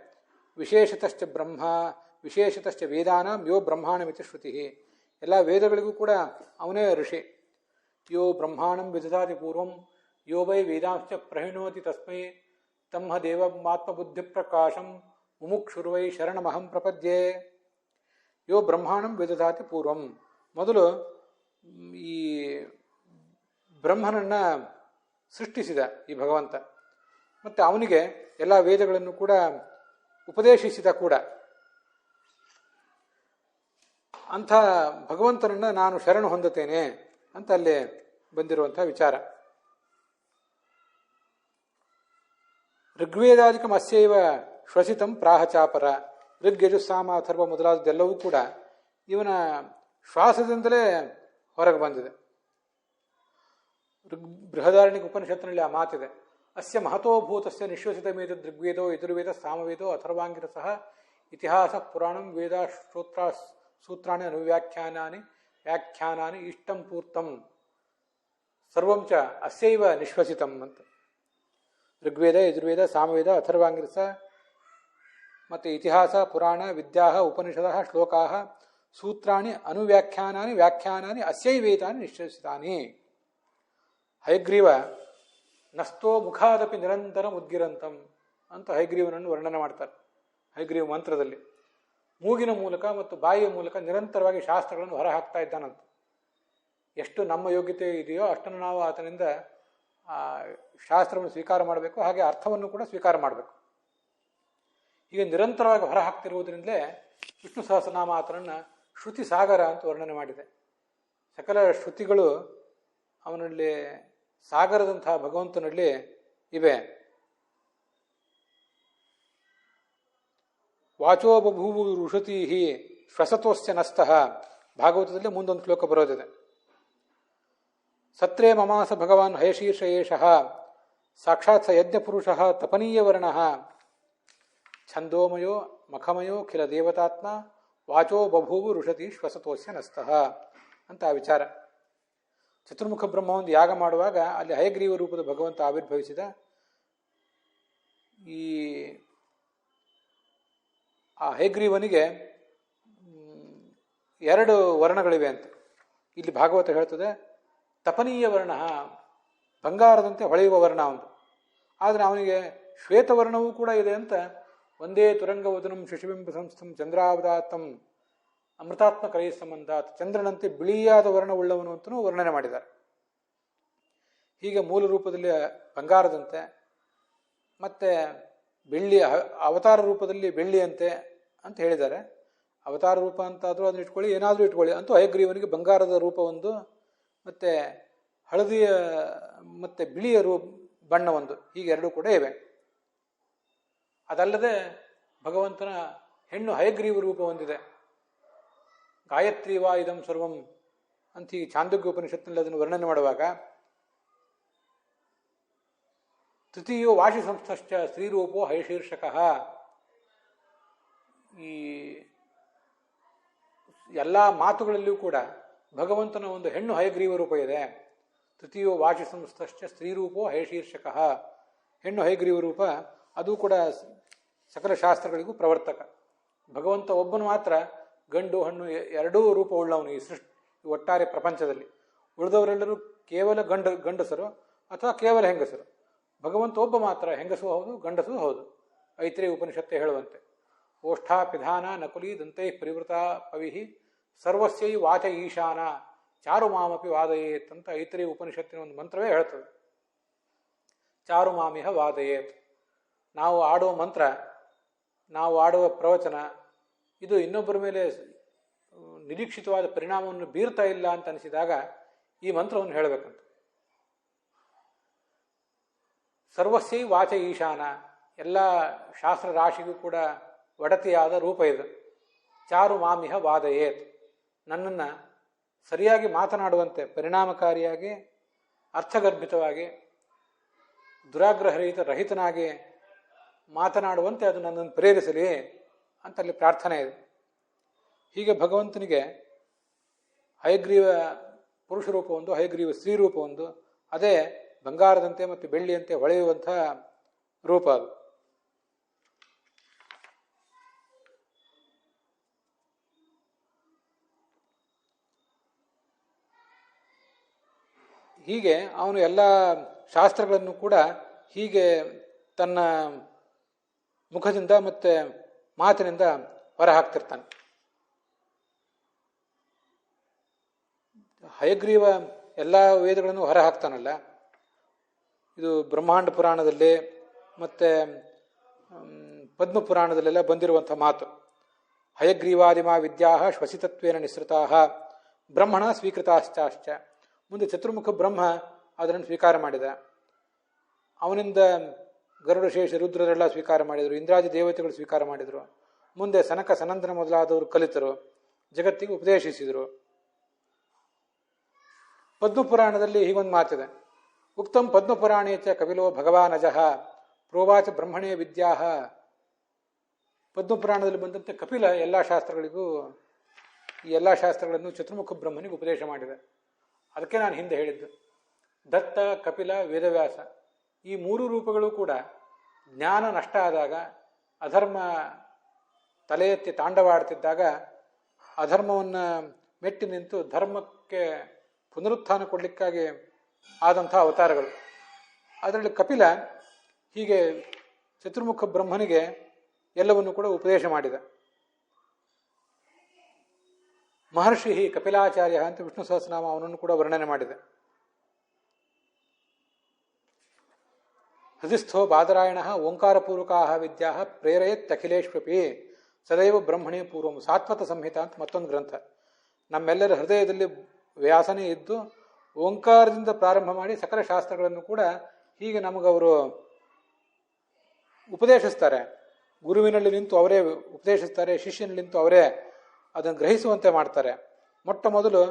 ವಿಶೇಷತಶ್ಚ ಬ್ರಹ್ಮ ವಿಶೇಷತಶ್ಚ ವೇದಾನಾಂ ಯೋ ಬ್ರಹ್ಮಾಣಮಿತಿ ಶ್ರುತಿ. ಎಲ್ಲ ವೇದಗಳಿಗೂ ಕೂಡ ಅವನೇ ಋಷಿ. ಯೋ ಬ್ರಹ್ಮಾಣಂ ವಿದಧಾತಿ ಪೂರ್ವಂ ಯೋ ವೈ ವೇದಾಂಶ್ಚ ಪ್ರಹಿಣೋತಿ ತಸ್ಮೈ ತಮ್ಮ ದೇವಮಾತ್ಮಬುದ್ಧಿ ಪ್ರಕಾಶಂ ಮುಮುಕ್ಷುರ್ವೈ ಶರಣಮಹಂ ಪ್ರಪದ್ಯೆ. ಯೋ ಬ್ರಹ್ಮಾಣಂ ವಿದಧಾತಿ ಪೂರ್ವಂ. ಮೊದಲು ಈ ಬ್ರಹ್ಮನನ್ನ ಸೃಷ್ಟಿಸಿದ ಈ ಭಗವಂತ, ಮತ್ತು ಅವನಿಗೆ ಎಲ್ಲ ವೇದಗಳನ್ನು ಕೂಡ ಉಪದೇಶಿಸಿದ ಕೂಡ. ಅಂಥ ಭಗವಂತನನ್ನ ನಾನು ಶರಣು ಹೊಂದುತ್ತೇನೆ ಅಂತ ಅಲ್ಲೇ ಬಂದಿರುವಂಥ ವಿಚಾರ. ಋಗ್ವೇದಾದಿಕಂ ಅಸ್ಯೈವ ಶ್ವಸಿತಂ ಪ್ರಾಹಚಾಪರ. ಋಗ್ ಯಜುಸ್ಸಾಮ ಅಥರ್ವ ಮೊದಲಾದದ್ದೆಲ್ಲವೂ ಕೂಡ ಇವನ ಶ್ವಾಸದಿಂದಲೇ ಹೊರಗೆ ಬಂದಿದೆ. ಬೃಹದಾರಣ್ಯಕ ಉಪನಿಷತ್ತಿನಲ್ಲಿ ಆ ಮಾತಿದೆ. ಅಸ್ಯ ಮಹತೋಭೂತಸ್ಯ ನಿಶ್ವಸಿತಮೇತ ಋಗ್ವೇದೋ ಯಜುರ್ವೇದ ಸಾಮವೇದೋ ಅಥರ್ವಾಂಗಿರ ಸಹ ಇತಿಹಾಸ ಪುರಾಣಂ ವೇದ ಶ್ರೋತ್ರ ಸೂತ್ರಾಣಿ ವ್ಯಾಖ್ಯಾನಾನಿ ಇಷ್ಟಂ ಪೂರ್ತಂ ಸರ್ವಂ ಚ ಅಸ್ಯೈವ ನಿಶ್ವಸಿತಂ ಅಂತ. ಋಗ್ವೇದ ಯಜುರ್ವೇದ ಸಾಮವೇದ ಅಥರ್ವಾಂಗಿರಸ ಮತ್ತು ಇತಿಹಾಸ ಪುರಾಣ ವಿದ್ಯಾ ಉಪನಿಷದ ಶ್ಲೋಕಾ ಸೂತ್ರಾಣಿ ವ್ಯಾಖ್ಯಾನಾನಿ ಅಸ್ಯೈವೇತಾನಿ ನಿಶ್ವಸಿತಾನಿ. ಹಯಗ್ರೀವ ನಸ್ತೋ ಮುಖಾದಪಿ ನಿರಂತರ ಉದ್ಗಿರಂತಂ ಅಂತ ಹಯಗ್ರೀವನನ್ನು ವರ್ಣನೆ ಮಾಡ್ತಾರೆ. ಹಯಗ್ರೀವ ಮಂತ್ರದಲ್ಲಿ ಮೂಗಿನ ಮೂಲಕ ಮತ್ತು ಬಾಯಿಯ ಮೂಲಕ ನಿರಂತರವಾಗಿ ಶಾಸ್ತ್ರಗಳನ್ನು ಹೊರಹಾಕ್ತಾ ಇದ್ದಾನಂತ. ಎಷ್ಟು ನಮ್ಮ ಯೋಗ್ಯತೆ ಇದೆಯೋ ಅಷ್ಟನ್ನು ನಾವು ಆತನಿಂದ ಶಾಸ್ತ್ರವನ್ನು ಸ್ವೀಕಾರ ಮಾಡಬೇಕು, ಹಾಗೆ ಅರ್ಥವನ್ನು ಕೂಡ ಸ್ವೀಕಾರ ಮಾಡಬೇಕು. ಹೀಗೆ ನಿರಂತರವಾಗಿ ಹೊರಹಾಕ್ತಿರುವುದರಿಂದಲೇ ವಿಷ್ಣು ಸಹಸ್ರನಾಮ ಆತನನ್ನು ಶ್ರುತಿ ಸಾಗರ ಅಂತ ವರ್ಣನೆ ಮಾಡಿದೆ. ಸಕಲ ಶ್ರುತಿಗಳು ಅವನಲ್ಲಿ ಸಾಗರದಂತಹ ಭಗವಂತನಲ್ಲಿ ಇವೆ. ವಾಚೋ ಬಭೂವು ಋಷತಿ ಶ್ವಸತೋಸ್ಯ ನಸ್ತಃ. ಭಾಗವತದಲ್ಲಿ ಮುಂದೊಂದು ಶ್ಲೋಕ ಬರೋದಿದೆ. ಸತ್ರೇ ಮಮಾಸ ಭಗವಾನ್ ಹಯಶೀರ್ಷ ಏಷಃ ಸಾಕ್ಷಾತ್ ಸ ಯಜ್ಞಪುರುಷ ತಪನೀಯವರ್ಣ ಛಂದೋಮಯೋ ಮಖಮಯೋ ಖಿಲ ದೇವತಾತ್ಮ ವಾಚೋ ಬಭೂವು ಋಷತಿ ಶ್ವಸತೋಸ್ಯ ನಸ್ತಃ ಅಂತ ಆ ವಿಚಾರ. ಚತುರ್ಮುಖ ಬ್ರಹ್ಮ ಒಂದು ಯಾಗ ಮಾಡುವಾಗ ಅಲ್ಲಿ ಹಯಗ್ರೀವ ರೂಪದ ಭಗವಂತ ಆವಿರ್ಭವಿಸಿದ. ಆ ಹಯಗ್ರೀವನಿಗೆ 2 ವರ್ಣಗಳಿವೆ ಅಂತ ಇಲ್ಲಿ ಭಾಗವತ ಹೇಳ್ತದೆ. ತಪನೀಯ ವರ್ಣ, ಬಂಗಾರದಂತೆ ಹೊಳೆಯುವ ವರ್ಣ ಅವನು. ಆದರೆ ಅವನಿಗೆ ಶ್ವೇತವರ್ಣವೂ ಕೂಡ ಇದೆ ಅಂತ ಒಂದೇ ತುರಂಗವದನಂ ಶಿಶುಬಿಂಬ ಸಂಸ್ಥಂ ಚಂದ್ರಾವದಾತಂ ಅಮೃತಾತ್ಮಕರೈ ಸಂಬಂಧಾತ್. ಚಂದ್ರನಂತೆ ಬಿಳಿಯಾದ ವರ್ಣವುಳ್ಳವನು ಅಂತಲೂ ವರ್ಣನೆ ಮಾಡಿದ್ದಾರೆ. ಹೀಗೆ ಮೂಲ ರೂಪದಲ್ಲಿ ಬಂಗಾರದಂತೆ, ಮತ್ತೆ ಬೆಳ್ಳಿ ಅವತಾರ ರೂಪದಲ್ಲಿ ಬೆಳ್ಳಿಯಂತೆ ಅಂತ ಹೇಳಿದ್ದಾರೆ. ಅವತಾರ ರೂಪ ಅಂತಾದರೂ ಅದನ್ನ ಇಟ್ಕೊಳ್ಳಿ, ಏನಾದರೂ ಇಟ್ಕೊಳ್ಳಿ, ಅಂತೂ ಹಯಗ್ರೀವನಿಗೆ ಬಂಗಾರದ ರೂಪ ಒಂದು, ಮತ್ತೆ ಹಳದಿಯ ಮತ್ತೆ ಬಿಳಿಯ ಬಣ್ಣ ಒಂದು, ಹೀಗೆ 2 ಕೂಡ ಇವೆ. ಅದಲ್ಲದೆ ಭಗವಂತನ ಹೆಣ್ಣು ಹಯಗ್ರೀವ ರೂಪ ಹೊಂದಿದೆ. ಗಾಯತ್ರಿ ವಾ ಇದಂ ಸರ್ವಂ ಅಂತ ಈ ಛಾಂದೋಗ್ಯ ಉಪನಿಷತ್ತಿನಲ್ಲಿ ಅದನ್ನು ವರ್ಣನೆ ಮಾಡುವಾಗ ತೃತೀಯೋ ವಾಶಿ ಸಂಸ್ಥಶ್ಚ ಸ್ತ್ರೀರೂಪೋ ಹಯಶೀರ್ಷಕಃ. ಈ ಎಲ್ಲ ಮಾತುಗಳಲ್ಲಿಯೂ ಕೂಡ ಭಗವಂತನ ಒಂದು ಹೆಣ್ಣು ಹಯಗ್ರೀವ ರೂಪ ಇದೆ. ತೃತೀಯೋ ವಾಚಿ ಸಂಸ್ಥಶ್ಚ ಸ್ತ್ರೀರೂಪೋ ಹಯಶೀರ್ಷಕಃ. ಹೆಣ್ಣು ಹಯಗ್ರೀವ ರೂಪ ಅದು ಕೂಡ ಸಕಲ ಶಾಸ್ತ್ರಗಳಿಗೂ ಪ್ರವರ್ತಕ. ಭಗವಂತ ಒಬ್ಬನು ಮಾತ್ರ ಗಂಡು ಹೆಣ್ಣು 2 ರೂಪವುಳ್ಳವನು ಈ ಸೃಷ್ಟಿ ಒಟ್ಟಾರೆ ಪ್ರಪಂಚದಲ್ಲಿ. ಉಳಿದವರೆಲ್ಲರೂ ಕೇವಲ ಗಂಡಸರು ಅಥವಾ ಕೇವಲ ಹೆಂಗಸರು. ಭಗವಂತ ಒಬ್ಬ ಮಾತ್ರ ಹೆಂಗಸೂ ಹೌದು ಗಂಡಸೂ ಹೌದು. ಐತ್ರೇಯ ಉಪನಿಷತ್ತೆ ಹೇಳುವಂತೆ ಓಷ್ಠಾ ಪಿಧಾನ ನಕುಲಿ ದಂತೈ ಪರಿವೃತ ಪವಿಹಿ ಸರ್ವಸ್ಯೈ ವಾಚ ಈಶಾನ ಚಾರು ಮಾಮಪಿ ವಾದಯೇತ್ ಅಂತ ಐತ್ರೇಯ ಉಪನಿಷತ್ತಿನ ಒಂದು ಮಂತ್ರವೇ ಹೇಳ್ತದೆ. ಚಾರು ಮಾಮಿಹ ವಾದಯೇತ್. ನಾವು ಆಡುವ ಮಂತ್ರ, ನಾವು ಆಡುವ ಪ್ರವಚನ ಇದು ಇನ್ನೊಬ್ಬರ ಮೇಲೆ ನಿರೀಕ್ಷಿತವಾದ ಪರಿಣಾಮವನ್ನು ಬೀರ್ತಾ ಇಲ್ಲ ಅಂತ ಅನಿಸಿದಾಗ ಈ ಮಂತ್ರವನ್ನು ಹೇಳಬೇಕಂತ. ಸರ್ವಸ್ಯೈ ವಾಚ ಈಶಾನ, ಎಲ್ಲ ಶಾಸ್ತ್ರ ರಾಶಿಗೂ ಕೂಡ ಒಡತಿಯಾದ ರೂಪ ಇದು. ಚಾರು ಮಾಮಿಹ ವಾದಯೇತ್, ನನ್ನನ್ನು ಸರಿಯಾಗಿ ಮಾತನಾಡುವಂತೆ, ಪರಿಣಾಮಕಾರಿಯಾಗಿ ಅರ್ಥಗರ್ಭಿತವಾಗಿ ರಹಿತನಾಗಿ ಮಾತನಾಡುವಂತೆ ಅದು ನನ್ನನ್ನು ಪ್ರೇರಿಸಲಿ ಅಂತ ಅಲ್ಲಿ ಪ್ರಾರ್ಥನೆ ಇದೆ. ಹೀಗೆ ಭಗವಂತನಿಗೆ ಹಯಗ್ರೀವ ಪುರುಷ ರೂಪ ಒಂದು, ಹಯಗ್ರೀವ ಸ್ತ್ರೀ ರೂಪ ಒಂದು, ಅದೇ ಬಂಗಾರದಂತೆ ಮತ್ತು ಬೆಳ್ಳಿಯಂತೆ ಹೊಳೆಯುವಂಥ ರೂಪ ಅದು. ಹೀಗೆ ಅವನು ಎಲ್ಲ ಶಾಸ್ತ್ರಗಳನ್ನು ಕೂಡ ಹೀಗೆ ತನ್ನ ಮುಖದಿಂದ ಮತ್ತು ಮಾತಿನಿಂದ ಹೊರಹಾಕ್ತಿರ್ತಾನೆ. ಹಯಗ್ರೀವ ಎಲ್ಲ ವೇದಗಳನ್ನು ಹೊರಹಾಕ್ತಾನಲ್ಲ, ಇದು ಬ್ರಹ್ಮಾಂಡ ಪುರಾಣದಲ್ಲಿ ಮತ್ತು ಪದ್ಮ ಪುರಾಣದಲ್ಲೆಲ್ಲ ಬಂದಿರುವಂಥ ಮಾತು. ಹಯಗ್ರೀವಾದಿಮಾ ವಿದ್ಯಾ ಶ್ವಸಿತತ್ವೇನ ನಿಸೃತಾ ಬ್ರಹ್ಮಣ ಸ್ವೀಕೃತಾಶ್ಚಾಶ್ಚ. ಮುಂದೆ ಚತುರ್ಮುಖ ಬ್ರಹ್ಮ ಅದನ್ನು ಸ್ವೀಕಾರ ಮಾಡಿದ. ಅವನಿಂದ ಗರುಡಶೇಷ ರುದ್ರರೆಲ್ಲ ಸ್ವೀಕಾರ ಮಾಡಿದರು, ಇಂದ್ರಾದಿ ದೇವತೆಗಳು ಸ್ವೀಕಾರ ಮಾಡಿದರು. ಮುಂದೆ ಸನಕ ಸನಂದನ ಮೊದಲಾದವರು ಕಲಿತರು, ಜಗತ್ತಿಗೆ ಉಪದೇಶಿಸಿದರು. ಪದ್ಮಪುರಾಣದಲ್ಲಿ ಹೀಗೊಂದು ಮಾತಿದೆ. ಉಕ್ತಂ ಪದ್ಮಪುರಾಣೇ ಚ ಕಪಿಲೋ ಭಗವಾನಜಃ ಪ್ರೋವಾಚ ಬ್ರಹ್ಮಣೇ ವಿದ್ಯಾ. ಪದ್ಮಪುರಾಣದಲ್ಲಿ ಬಂದಂತೆ ಕಪಿಲ ಎಲ್ಲ ಶಾಸ್ತ್ರಗಳಿಗೂ ಈ ಎಲ್ಲ ಶಾಸ್ತ್ರಗಳನ್ನು ಚತುರ್ಮುಖ ಬ್ರಹ್ಮನಿಗೆ ಉಪದೇಶ ಮಾಡಿದೆ. ಅದಕ್ಕೆ ನಾನು ಹಿಂದೆ ಹೇಳಿದ್ದು, ದತ್ತ, ಕಪಿಲ, ವೇದವ್ಯಾಸ ಈ ಮೂರು ರೂಪಗಳು ಕೂಡ ಜ್ಞಾನ ನಷ್ಟ ಆದಾಗ, ಅಧರ್ಮ ತಲೆ ಎತ್ತಿ ತಾಂಡವಾಡ್ತಿದ್ದಾಗ ಅಧರ್ಮವನ್ನು ಮೆಟ್ಟಿ ನಿಂತು ಧರ್ಮಕ್ಕೆ ಪುನರುತ್ಥಾನ ಕೊಡಲಿಕ್ಕಾಗಿ ಆದಂಥ ಅವತಾರಗಳು. ಅದರಲ್ಲಿ ಕಪಿಲ ಹೀಗೆ ಚತುರ್ಮುಖ ಬ್ರಹ್ಮನಿಗೆ ಎಲ್ಲವನ್ನು ಕೂಡ ಉಪದೇಶ ಮಾಡಿದ. ಮಹರ್ಷಿ ಕಪಿಲಾಚಾರ್ಯ ಅಂತ ವಿಷ್ಣು ಸಹಸ್ರನಾಮ ಅವನನ್ನು ಕೂಡ ವರ್ಣನೆ ಮಾಡಿದೆ. ಹೃದಿಸ್ಥೋ ಬಾದರಾಯಣ ಓಂಕಾರಪೂರ್ವಕಾ ವಿದ್ಯಾ ಪ್ರೇರಯತ್ ಅಖಿಲೇಶ್ವಪಿ ಸದೈವ ಬ್ರಹ್ಮಣೇ ಪೂರ್ವಂ. ಸಾತ್ವತ ಸಂಹಿತ ಅಂತ ಮತ್ತೊಂದು ಗ್ರಂಥ. ನಮ್ಮೆಲ್ಲರ ಹೃದಯದಲ್ಲಿ ವ್ಯಾಸನೆ ಇದ್ದು ಓಂಕಾರದಿಂದ ಪ್ರಾರಂಭ ಮಾಡಿ ಸಕಲ ಶಾಸ್ತ್ರಗಳನ್ನು ಕೂಡ ಹೀಗೆ ನಮಗವರು ಉಪದೇಶಿಸ್ತಾರೆ. ಗುರುವಿನಲ್ಲಿ ನಿಂತು ಅವರೇ ಉಪದೇಶಿಸ್ತಾರೆ, ಶಿಷ್ಯನಲ್ಲಿ ನಿಂತು ಅವರೇ ಅದನ್ನು ಗ್ರಹಿಸುವಂತೆ ಮಾಡ್ತಾರೆ. ಮೊಟ್ಟ ಮೊದಲು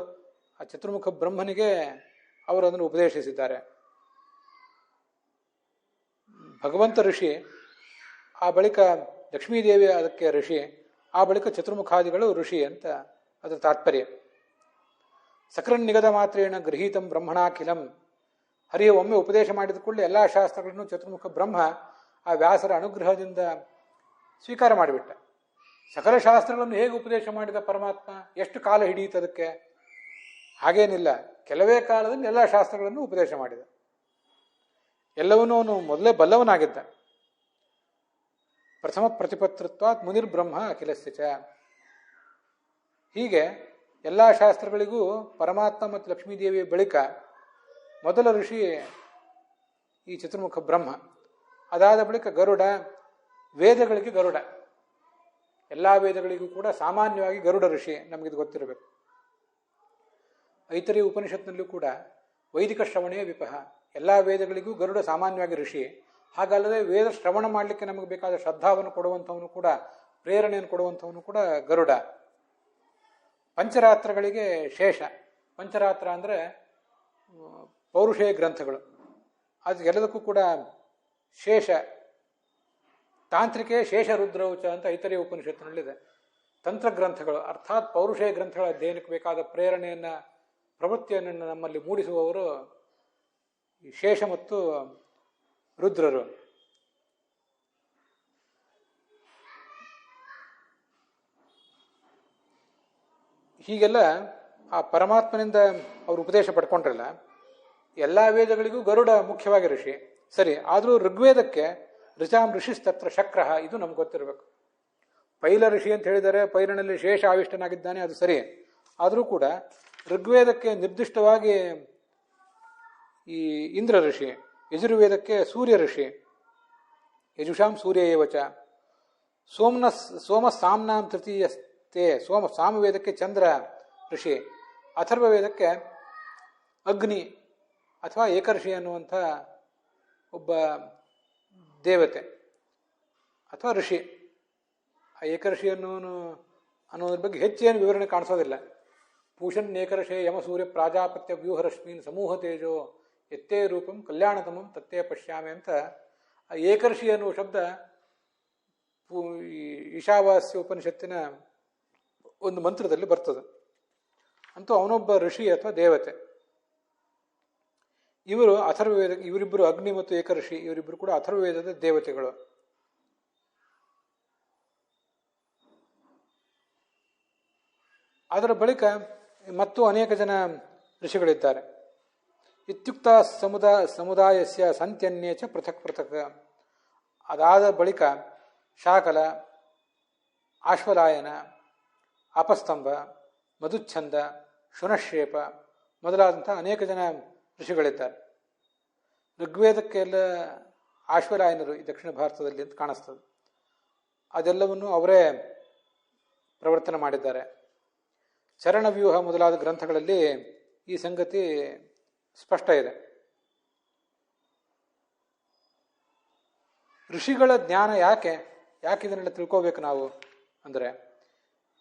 ಆ ಚತುರ್ಮುಖ ಬ್ರಹ್ಮನಿಗೆ ಅವರು ಅದನ್ನು ಉಪದೇಶಿಸಿದ್ದಾರೆ. ಭಗವಂತ ಋಷಿ, ಆ ಬಳಿಕ ಲಕ್ಷ್ಮೀದೇವಿ ಅದಕ್ಕೆ ಋಷಿ, ಆ ಬಳಿಕ ಚತುರ್ಮುಖಾದಿಗಳು ಋಷಿ ಅಂತ ಅದರ ತಾತ್ಪರ್ಯ. ಸಕರನ್ ನಿಗದ ಮಾತ್ರೇಣ ಗೃಹೀತಂ ಬ್ರಹ್ಮಣಾಖಿಲಂ. ಹರಿಯ ಒಮ್ಮೆ ಉಪದೇಶ ಮಾಡಿದ ಕೂಡಲೇ ಎಲ್ಲ ಶಾಸ್ತ್ರಗಳನ್ನು ಚತುರ್ಮುಖ ಬ್ರಹ್ಮ ಆ ವ್ಯಾಸರ ಅನುಗ್ರಹದಿಂದ ಸ್ವೀಕಾರ ಮಾಡಿಬಿಟ್ಟ. ಸಕಲ ಶಾಸ್ತ್ರಗಳನ್ನು ಹೇಗೆ ಉಪದೇಶ ಮಾಡಿದ ಪರಮಾತ್ಮ? ಎಷ್ಟು ಕಾಲ ಹಿಡಿಯಿತು ಅದಕ್ಕೆ? ಹಾಗೇನಿಲ್ಲ, ಕೆಲವೇ ಕಾಲದಲ್ಲಿ ಎಲ್ಲ ಶಾಸ್ತ್ರಗಳನ್ನು ಉಪದೇಶ ಮಾಡಿದ. ಎಲ್ಲವನ್ನೂ ಅವನು ಮೊದಲೇ ಬಲ್ಲವನಾಗಿದ್ದ. ಪ್ರಥಮ ಪ್ರತಿಪತ್ರತ್ವಾತ್ ಮುನಿರ್ಬ್ರಹ್ಮ ಅಖಿಲಸ್ಯ ಚ. ಹೀಗೆ ಎಲ್ಲ ಶಾಸ್ತ್ರಗಳಿಗೂ ಪರಮಾತ್ಮ ಮತ್ತು ಲಕ್ಷ್ಮೀದೇವಿಯ ಬಳಿಕ ಮೊದಲ ಋಷಿ ಈ ಚತುರ್ಮುಖ ಬ್ರಹ್ಮ. ಅದಾದ ಬಳಿಕ ಗರುಡ, ವೇದಗಳಿಗೆ ಗರುಡ. ಎಲ್ಲ ವೇದಗಳಿಗೂ ಕೂಡ ಸಾಮಾನ್ಯವಾಗಿ ಗರುಡ ಋಷಿ, ನಮಗಿದು ಗೊತ್ತಿರಬೇಕು. ಐತರೇಯ ಉಪನಿಷತ್ನಲ್ಲೂ ಕೂಡ ವೈದಿಕ ಶ್ರವಣೇ ವಿಪಹ. ಎಲ್ಲ ವೇದಗಳಿಗೂ ಗರುಡ ಸಾಮಾನ್ಯವಾಗಿ ಋಷಿ. ಹಾಗಲ್ಲದೆ ವೇದ ಶ್ರವಣ ಮಾಡಲಿಕ್ಕೆ ನಮಗೆ ಬೇಕಾದ ಶ್ರದ್ಧಾವನ್ನು ಕೊಡುವಂಥವನು ಕೂಡ, ಪ್ರೇರಣೆಯನ್ನು ಕೊಡುವಂಥವನು ಕೂಡ ಗರುಡ. ಪಂಚರಾತ್ರಗಳಿಗೆ ಶೇಷ. ಪಂಚರಾತ್ರ ಅಂದರೆ ಪೌರುಷೇಯ ಗ್ರಂಥಗಳು. ಅದು ಎಲ್ಲದಕ್ಕೂ ಕೂಡ ಶೇಷ. ತಾಂತ್ರಿಕೆ ಶೇಷ ರುದ್ರೌಚ ಅಂತ ಐತರೇಯ ಉಪನಿಷತ್ತಿನಲ್ಲಿದೆ. ತಂತ್ರಗ್ರಂಥಗಳು ಅರ್ಥಾತ್ ಪೌರುಷೇಯ ಗ್ರಂಥಗಳ ಅಧ್ಯಯನಕ್ಕೆ ಬೇಕಾದ ಪ್ರೇರಣೆಯನ್ನು, ಪ್ರವೃತ್ತಿಯನ್ನು ನಮ್ಮಲ್ಲಿ ಮೂಡಿಸುವವರು ಈ ಶೇಷ ಮತ್ತು ರುದ್ರರು. ಹೀಗೆಲ್ಲ ಆ ಪರಮಾತ್ಮನಿಂದ ಅವರು ಉಪದೇಶ ಪಡ್ಕೊಂಡ್ರಲ್ಲ. ಎಲ್ಲ ವೇದಗಳಿಗೂ ಗರುಡ ಮುಖ್ಯವಾಗಿ ಋಷಿ. ಸರಿ, ಆದರೂ ಋಗ್ವೇದಕ್ಕೆ ಋಚಾಂ ಋಷಿಸ್ತತ್ರ ಶಕ್ರಃ, ಇದು ನಮ್ಗೆ ಗೊತ್ತಿರಬೇಕು. ಪೈಲ ಋಷಿ ಅಂತ ಹೇಳಿದರೆ ಪೈಲನಲ್ಲಿ ಶೇಷ ಆವಿಷ್ಟನಾಗಿದ್ದಾನೆ, ಅದು ಸರಿ. ಆದರೂ ಕೂಡ ಋಗ್ವೇದಕ್ಕೆ ನಿರ್ದಿಷ್ಟವಾಗಿ ಈ ಇಂದ್ರ ಋಷಿ, ಯಜುರ್ವೇದಕ್ಕೆ ಸೂರ್ಯ ಋಷಿ, ಯಜುಷಾಂ ಸೂರ್ಯ ಏವಚ. ಸೋಮ ಸಾಮ್ನಾಂ ತೃತೀಯಸ್ತೆ, ಸಾಮವೇದಕ್ಕೆ ಚಂದ್ರ ಋಷಿ, ಅಥರ್ವವೇದಕ್ಕೆ ಅಗ್ನಿ ಅಥವಾ ಏಕರ್ಷಿ ಅನ್ನುವಂಥ ಒಬ್ಬ ದೇವತೆ ಅಥವಾ ಋಷಿ. ಆ ಏಕರ್ಷಿ ಅನ್ನೋದ್ರ ಬಗ್ಗೆ ಹೆಚ್ಚೇನು ವಿವರಣೆ ಕಾಣಿಸೋದಿಲ್ಲ. ಪೂಷನ್ ಏಕರ್ಷೆ ಯಮ ಸೂರ್ಯ ಪ್ರಾಜಾಪತ್ಯ ವ್ಯೂಹರಶ್ಮೀನ್ ಸಮೂಹ ತೇಜೋ ಎತ್ತೇ ರೂಪಂ ಕಲ್ಯಾಣತಮಂ ತತ್ತೇ ಪಶ್ಯಾಮಿ ಅಂತ ಆ ಏಕರ್ಷಿ ಅನ್ನುವ ಶಬ್ದ ಈಶಾವಾಸ್ಯ ಉಪನಿಷತ್ತಿನ ಒಂದು ಮಂತ್ರದಲ್ಲಿ ಬರ್ತದೆ. ಅಂತೂ ಅವನೊಬ್ಬ ಋಷಿ ಅಥವಾ ದೇವತೆ. ಇವರು ಅಥರ್ವವೇದ, ಇವರಿಬ್ಬರು ಅಗ್ನಿ ಮತ್ತು ಏಕಋಷಿ, ಇವರಿಬ್ಬರು ಕೂಡ ಅಥರ್ವವೇದದ ದೇವತೆಗಳು. ಅದರ ಬಳಿಕ ಮತ್ತು ಅನೇಕ ಜನ ಋಷಿಗಳಿದ್ದಾರೆ. ಇತ್ಯುಕ್ತ ಸಮುದಾಯಸ್ಯ ಸಂತ್ಯನ್ಯೇ ಚ ಪೃಥಕ್ ಪೃಥಕ್. ಅದಾದ ಬಳಿಕ ಶಾಕಲ, ಆಶ್ವಲಾಯನ, ಅಪಸ್ತಂಭ, ಮಧುಚ್ಛಂದ, ಶುನಶ್ರೇಪ ಮೊದಲಾದಂಥ ಅನೇಕ ಜನ ಋಷಿಗಳಿದ್ದಾರೆ. ಋಗ್ವೇದಕ್ಕೆಲ್ಲ ಆಶ್ವಲಾಯನರು ಈ ದಕ್ಷಿಣ ಭಾರತದಲ್ಲಿ ಅಂತ ಕಾಣಿಸ್ತದೆ. ಅದೆಲ್ಲವನ್ನು ಅವರೇ ಪ್ರವರ್ತನೆ ಮಾಡಿದ್ದಾರೆ. ಚರಣವ್ಯೂಹ ಮೊದಲಾದ ಗ್ರಂಥಗಳಲ್ಲಿ ಈ ಸಂಗತಿ ಸ್ಪಷ್ಟ ಇದೆ. ಋಷಿಗಳ ಜ್ಞಾನ ಯಾಕೆ ಇದನ್ನೆಲ್ಲ ತಿಳ್ಕೋಬೇಕು ನಾವು ಅಂದರೆ,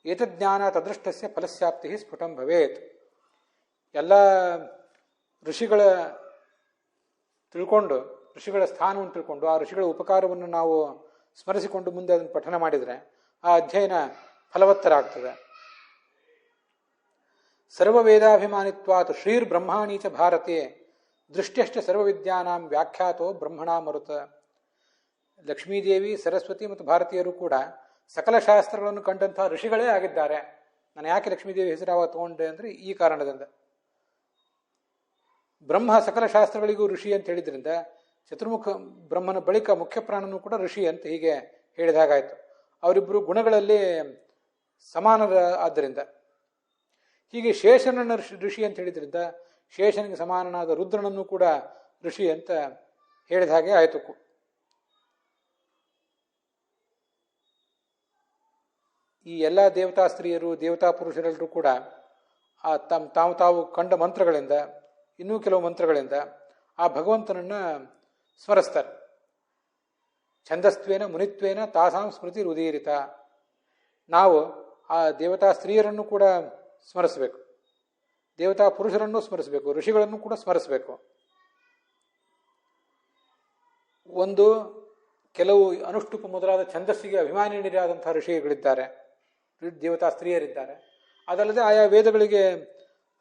ಏತಜ್ಞಾನ ತದೃಷ್ಟಸ್ಯ ಫಲಸ್ಯಾಪ್ತಿ ಸ್ಫುಟಂ ಭವೇತ್. ಎಲ್ಲ ಋಷಿಗಳ ತಿಳ್ಕೊಂಡು, ಋಷಿಗಳ ಸ್ಥಾನವನ್ನು ತಿಳ್ಕೊಂಡು, ಆ ಋಷಿಗಳ ಉಪಕಾರವನ್ನು ನಾವು ಸ್ಮರಿಸಿಕೊಂಡು ಮುಂದೆ ಅದನ್ನು ಪಠನ ಮಾಡಿದರೆ ಆ ಅಧ್ಯಯನ ಫಲವತ್ತರ ಆಗ್ತದೆ. ಸರ್ವವೇದಾಭಿಮಾನಿತ್ವಾತ್ ಶ್ರೀರ್ ಬ್ರಹ್ಮಾಣೀಚ ಭಾರತೆ ದೃಷ್ಟ್ಯಶ್ಚ ಸರ್ವವಿದ್ಯಾನಾಂ ವ್ಯಾಖ್ಯಾತೋ ಬ್ರಹ್ಮಣ ಮರುತ. ಲಕ್ಷ್ಮೀದೇವಿ, ಸರಸ್ವತಿ ಮತ್ತು ಭಾರತೀಯರು ಕೂಡ ಸಕಲ ಶಾಸ್ತ್ರಗಳನ್ನು ಕಂಡಂತಹ ಋಷಿಗಳೇ ಆಗಿದ್ದಾರೆ. ನಾನು ಯಾಕೆ ಲಕ್ಷ್ಮೀದೇವಿ ಹೆಸರಾಗ ತಗೊಂಡೆ ಅಂದರೆ ಈ ಕಾರಣದಿಂದ. ಬ್ರಹ್ಮ ಸಕಲ ಶಾಸ್ತ್ರಗಳಿಗೂ ಋಷಿ ಅಂತ ಹೇಳಿದ್ರಿಂದ ಚತುರ್ಮುಖ ಬ್ರಹ್ಮನ ಬಳಿಕ ಮುಖ್ಯ ಪ್ರಾಣನೂ ಕೂಡ ಋಷಿ ಅಂತ ಹೀಗೆ ಹೇಳಿದ ಹಾಗಾಯಿತು. ಅವರಿಬ್ಬರು ಗುಣಗಳಲ್ಲಿ ಸಮಾನರ ಆದ್ದರಿಂದ. ಹೀಗೆ ಶೇಷನನ್ನ ಋಷಿ ಅಂತ ಹೇಳಿದ್ರಿಂದ ಶೇಷನಿಗೆ ಸಮಾನನಾದ ರುದ್ರನನ್ನು ಕೂಡ ಋಷಿ ಅಂತ ಹೇಳಿದ ಹಾಗೆ ಆಯಿತು. ಈ ಎಲ್ಲ ದೇವತಾ ಸ್ತ್ರೀಯರು, ದೇವತಾ ಪುರುಷರೆಲ್ಲರೂ ಕೂಡ ತಾವು ಕಂಡ ಮಂತ್ರಗಳಿಂದ, ಇನ್ನೂ ಕೆಲವು ಮಂತ್ರಗಳಿಂದ ಆ ಭಗವಂತನನ್ನು ಸ್ಮರಿಸ್ತಾರೆ. ಛಂದಸ್ತ್ವೇನ ಮುನಿತ್ವೇನ ತಾಸಾಂ ಸ್ಮೃತಿ ರುದೀರಿತ. ನಾವು ಆ ದೇವತಾ ಸ್ತ್ರೀಯರನ್ನು ಕೂಡ ಸ್ಮರಿಸಬೇಕು, ದೇವತಾ ಪುರುಷರನ್ನು ಸ್ಮರಿಸಬೇಕು, ಋಷಿಗಳನ್ನು ಕೂಡ ಸ್ಮರಿಸಬೇಕು. ಒಂದು ಕೆಲವು ಅನುಷ್ಠುಪ ಮೊದಲಾದ ಛಂದಸ್ಸಿಗೆ ಅಭಿಮಾನಿಯಾದಂತಹ ಋಷಿಗಳಿದ್ದಾರೆ, ದೇವತಾ ಸ್ತ್ರೀಯರಿದ್ದಾರೆ. ಅದಲ್ಲದೆ ಆಯಾ ವೇದಗಳಿಗೆ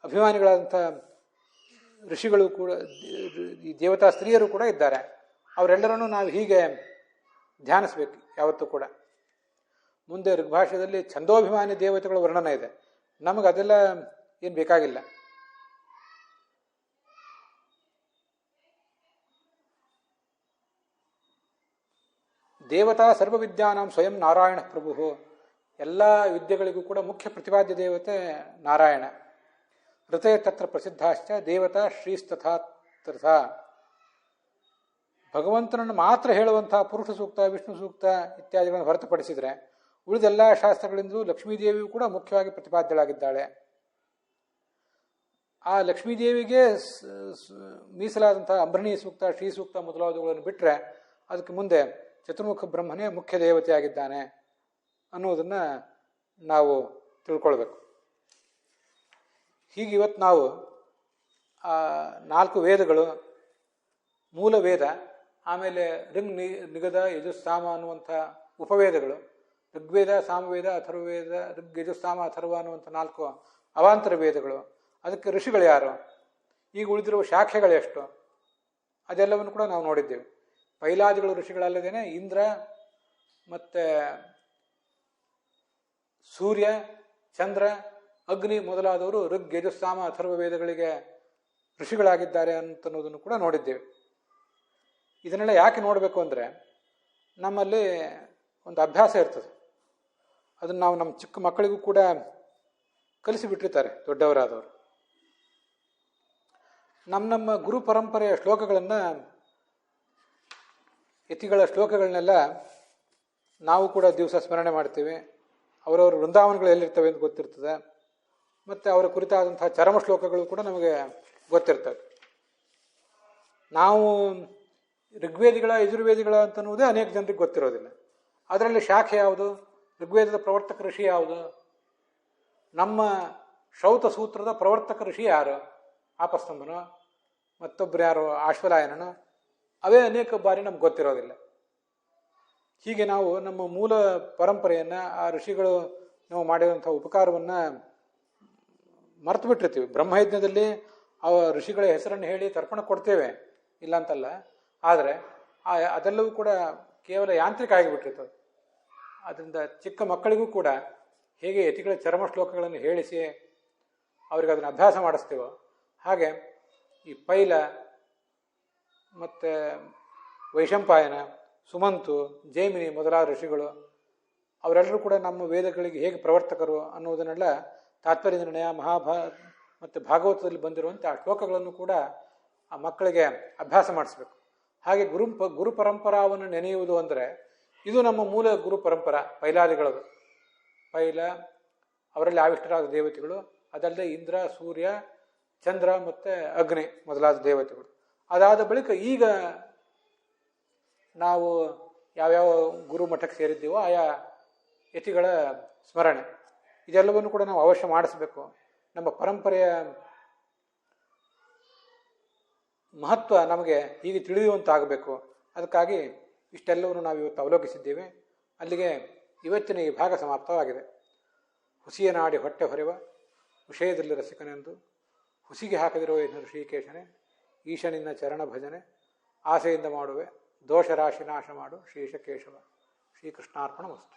ಅಭಿಮಾನಿಗಳಾದಂಥ ಋಷಿಗಳು ಕೂಡ, ಈ ದೇವತಾ ಸ್ತ್ರೀಯರು ಕೂಡ ಇದ್ದಾರೆ. ಅವರೆಲ್ಲರನ್ನೂ ನಾವು ಹೀಗೆ ಧ್ಯಾನಿಸ್ಬೇಕು ಯಾವತ್ತೂ ಕೂಡ. ಮುಂದೆ ಋಗ್ಭಾಷ್ಯದಲ್ಲಿ ಛಂದೋಭಿಮಾನಿ ದೇವತೆಗಳ ವರ್ಣನ ಇದೆ. ನಮಗೆ ಅದೆಲ್ಲ ಏನು ಬೇಕಾಗಿಲ್ಲ. ದೇವತಾ ಸರ್ವವಿದ್ಯಾನಾಂ ಸ್ವಯಂ ನಾರಾಯಣ ಪ್ರಭು. ಎಲ್ಲ ವಿದ್ಯೆಗಳಿಗೂ ಕೂಡ ಮುಖ್ಯ ಪ್ರತಿಪಾದ್ಯ ದೇವತೆ ನಾರಾಯಣ. ಋತೆ ತತ್ರ ಪ್ರಸಿದ್ಧಾಶ್ಚ ದೇವತಾ ಶ್ರೀಸ್ತಥಾ ತಥಾ. ಭಗವಂತನನ್ನು ಮಾತ್ರ ಹೇಳುವಂತಹ ಪುರುಷ ಸೂಕ್ತ, ವಿಷ್ಣು ಸೂಕ್ತ ಇತ್ಯಾದಿಗಳನ್ನು ಹೊರತುಪಡಿಸಿದರೆ ಉಳಿದೆಲ್ಲ ಶಾಸ್ತ್ರಗಳಿಂದಲೂ ಲಕ್ಷ್ಮೀದೇವಿಯು ಕೂಡ ಮುಖ್ಯವಾಗಿ ಪ್ರತಿಪಾದ್ಯಳಾಗಿದ್ದಾಳೆ. ಆ ಲಕ್ಷ್ಮೀದೇವಿಗೆ ಮೀಸಲಾದಂತಹ ಅಂಬರಣಿ ಸೂಕ್ತ, ಶ್ರೀ ಸೂಕ್ತ ಮೊದಲಾದವುಗಳನ್ನು ಬಿಟ್ಟರೆ ಅದಕ್ಕೆ ಮುಂದೆ ಚತುರ್ಮುಖ ಬ್ರಹ್ಮನೇ ಮುಖ್ಯ ದೇವತೆಯಾಗಿದ್ದಾನೆ ಅನ್ನೋದನ್ನು ನಾವು ತಿಳ್ಕೊಳ್ಬೇಕು. ಹೀಗೆ ಇವತ್ತು ನಾವು ಆ 4 ವೇದಗಳು, ಮೂಲ ವೇದ, ಆಮೇಲೆ ಋಗ್ ನಿಗದ ಯಜುಸ್ಸಾಮ ಅನ್ನುವಂಥ ಉಪವೇದಗಳು, ಋಗ್ವೇದ, ಸಾಮವೇದ, ಅಥರ್ವವೇದ, ಋಗ್ ಯಜುಸ್ಸಾಮ ಅಥರ್ವ ಅನ್ನುವಂಥ 4 ಅವಾಂತರ ವೇದಗಳು, ಅದಕ್ಕೆ ಋಷಿಗಳು ಯಾರು, ಈಗ ಉಳಿದಿರುವ ಶಾಖೆಗಳೆಷ್ಟು, ಅದೆಲ್ಲವನ್ನು ಕೂಡ ನಾವು ನೋಡಿದ್ದೇವೆ. ಪೈಲಾದಿಗಳು ಋಷಿಗಳಲ್ಲದೇನೆ ಇಂದ್ರ ಮತ್ತು ಸೂರ್ಯ, ಚಂದ್ರ, ಅಗ್ನಿ ಮೊದಲಾದವರು ಋಗ್ ಯಜುಸ್ಸಾಮ ಅಥರ್ವ ವೇದಗಳಿಗೆ ಋಷಿಗಳಾಗಿದ್ದಾರೆ ಅಂತನ್ನೋದನ್ನು ಕೂಡ ನೋಡಿದ್ದೇವೆ. ಇದನ್ನೆಲ್ಲ ಯಾಕೆ ನೋಡಬೇಕು ಅಂದರೆ, ನಮ್ಮಲ್ಲಿ ಒಂದು ಅಭ್ಯಾಸ ಇರ್ತದೆ. ಅದನ್ನು ನಾವು ನಮ್ಮ ಚಿಕ್ಕ ಮಕ್ಕಳಿಗೂ ಕೂಡ ಕಲಿಸಿಬಿಟ್ಟಿರ್ತಾರೆ ದೊಡ್ಡವರಾದವರು. ನಮ್ಮ ಗುರು ಪರಂಪರೆಯ ಶ್ಲೋಕಗಳನ್ನು, ಯತಿಗಳ ಶ್ಲೋಕಗಳನ್ನೆಲ್ಲ ನಾವು ಕೂಡ ದಿವಸ ಸ್ಮರಣೆ ಮಾಡ್ತೀವಿ. ಅವರವರ ವೃಂದಾವನಗಳು ಎಲ್ಲಿರ್ತವೆ ಅಂತ ಗೊತ್ತಿರ್ತದೆ. ಮತ್ತು ಅವರ ಕುರಿತಾದಂತಹ ಚರಮ ಶ್ಲೋಕಗಳು ಕೂಡ ನಮಗೆ ಗೊತ್ತಿರ್ತವೆ. ನಾವು ಋಗ್ವೇದಿಗಳ, ಯಜುರ್ವೇದಿಗಳ ಅಂತನ್ನುವುದೇ ಅನೇಕ ಜನರಿಗೆ ಗೊತ್ತಿರೋದಿಲ್ಲ. ಅದರಲ್ಲಿ ಶಾಖೆ ಯಾವುದು, ಋಗ್ವೇದದ ಪ್ರವರ್ತಕ ಋಷಿ ಯಾವುದು, ನಮ್ಮ ಶ್ರೌತ ಸೂತ್ರದ ಪ್ರವರ್ತಕ ಋಷಿ ಯಾರು, ಆಪಸ್ತಂಭನೋ ಮತ್ತೊಬ್ಬರು ಯಾರು ಆಶ್ವಲಾಯನನೋ, ಅವೇ ಅನೇಕ ಬಾರಿ ನಮ್ಗೆ ಗೊತ್ತಿರೋದಿಲ್ಲ. ಹೀಗೆ ನಾವು ನಮ್ಮ ಮೂಲ ಪರಂಪರೆಯನ್ನು, ಆ ಋಷಿಗಳು ನಾವು ಮಾಡಿರುವಂಥ ಉಪಕಾರವನ್ನು ಮರೆತು ಬಿಟ್ಟಿರ್ತೀವಿ. ಬ್ರಹ್ಮಯಜ್ಞದಲ್ಲಿ ಆ ಋಷಿಗಳ ಹೆಸರನ್ನು ಹೇಳಿ ತರ್ಪಣ ಕೊಡ್ತೇವೆ, ಇಲ್ಲ ಅಂತಲ್ಲ. ಆದರೆ ಅದೆಲ್ಲವೂ ಕೂಡ ಕೇವಲ ಯಾಂತ್ರಿಕ ಆಗಿಬಿಟ್ಟಿರ್ತದೆ. ಅದರಿಂದ ಚಿಕ್ಕ ಮಕ್ಕಳಿಗೂ ಕೂಡ ಹೇಗೆ ಯತಿಗಳ ಚರಮ ಶ್ಲೋಕಗಳನ್ನು ಹೇಳಿಸಿ ಅವ್ರಿಗೆ ಅದನ್ನು ಅಭ್ಯಾಸ ಮಾಡಿಸ್ತೇವೋ ಹಾಗೆ ಈ ಪೈಲ ಮತ್ತು ವೈಶಂಪಾಯನ, ಸುಮಂತು, ಜೈಮಿನಿ ಮೊದಲಾದ ಋಷಿಗಳು ಅವರೆಲ್ಲರೂ ಕೂಡ ನಮ್ಮ ವೇದಗಳಿಗೆ ಹೇಗೆ ಪ್ರವರ್ತಕರು ಅನ್ನೋದನ್ನೆಲ್ಲ ತಾತ್ಪರ್ಯ ನಿರ್ಣಯ ಮತ್ತು ಭಾಗವತದಲ್ಲಿ ಬಂದಿರುವಂಥ ಆ ಶ್ಲೋಕಗಳನ್ನು ಕೂಡ ಆ ಮಕ್ಕಳಿಗೆ ಅಭ್ಯಾಸ ಮಾಡಿಸ್ಬೇಕು. ಹಾಗೆ ಗುರು ಪರಂಪರಾವನ್ನು ನೆನೆಯುವುದು ಅಂದರೆ ಇದು ನಮ್ಮ ಮೂಲ ಗುರು ಪರಂಪರಾ ಪೈಲಾದಿಗಳದು. ಪೈಲ ಅವರಲ್ಲಿ ಆವಿಷ್ಟರಾದ ದೇವತೆಗಳು, ಅದಲ್ಲದೆ ಇಂದ್ರ, ಸೂರ್ಯ, ಚಂದ್ರ ಮತ್ತು ಅಗ್ನಿ ಮೊದಲಾದ ದೇವತೆಗಳು. ಅದಾದ ಬಳಿಕ ಈಗ ನಾವು ಯಾವ್ಯಾವ ಗುರು ಮಠಕ್ಕೆ ಸೇರಿದ್ದೀವೋ ಆಯಾ ಯತಿಗಳ ಸ್ಮರಣೆ ಇದೆಲ್ಲವನ್ನು ಕೂಡ ನಾವು ಅವಶ್ಯ ಮಾಡಿಸ್ಬೇಕು. ನಮ್ಮ ಪರಂಪರೆಯ ಮಹತ್ವ ನಮಗೆ ಹೀಗೆ ತಿಳಿಯುವಂತಾಗಬೇಕು. ಅದಕ್ಕಾಗಿ ಇಷ್ಟೆಲ್ಲವನ್ನು ನಾವು ಇವತ್ತು ಅವಲೋಕಿಸಿದ್ದೇವೆ. ಅಲ್ಲಿಗೆ ಇವತ್ತಿನ ಈ ಭಾಗ ಸಮಾಪ್ತವಾಗಿದೆ. ಹುಸಿಯ ನಾಡಿ ಹೊಟ್ಟೆ ಹೊರೆವ ವಿಷಯದಲ್ಲಿ ರಸಿಕನೆಂದು ಹುಸಿಗೆ ಹಾಕದಿರೋ ಋಷಿಕೇಶನೇ, ಈಶನಿನ್ನ ಚರಣ ಭಜನೆ ಆಸೆಯಿಂದ ಮಾಡುವೆ, ದೋಷ ರಾಶಿ ನಾಶ ಮಾಡು ಶ್ರೀಶಕೇಶವ. ಶ್ರೀಕೃಷ್ಣಾರ್ಪಣ ವಸ್ತು.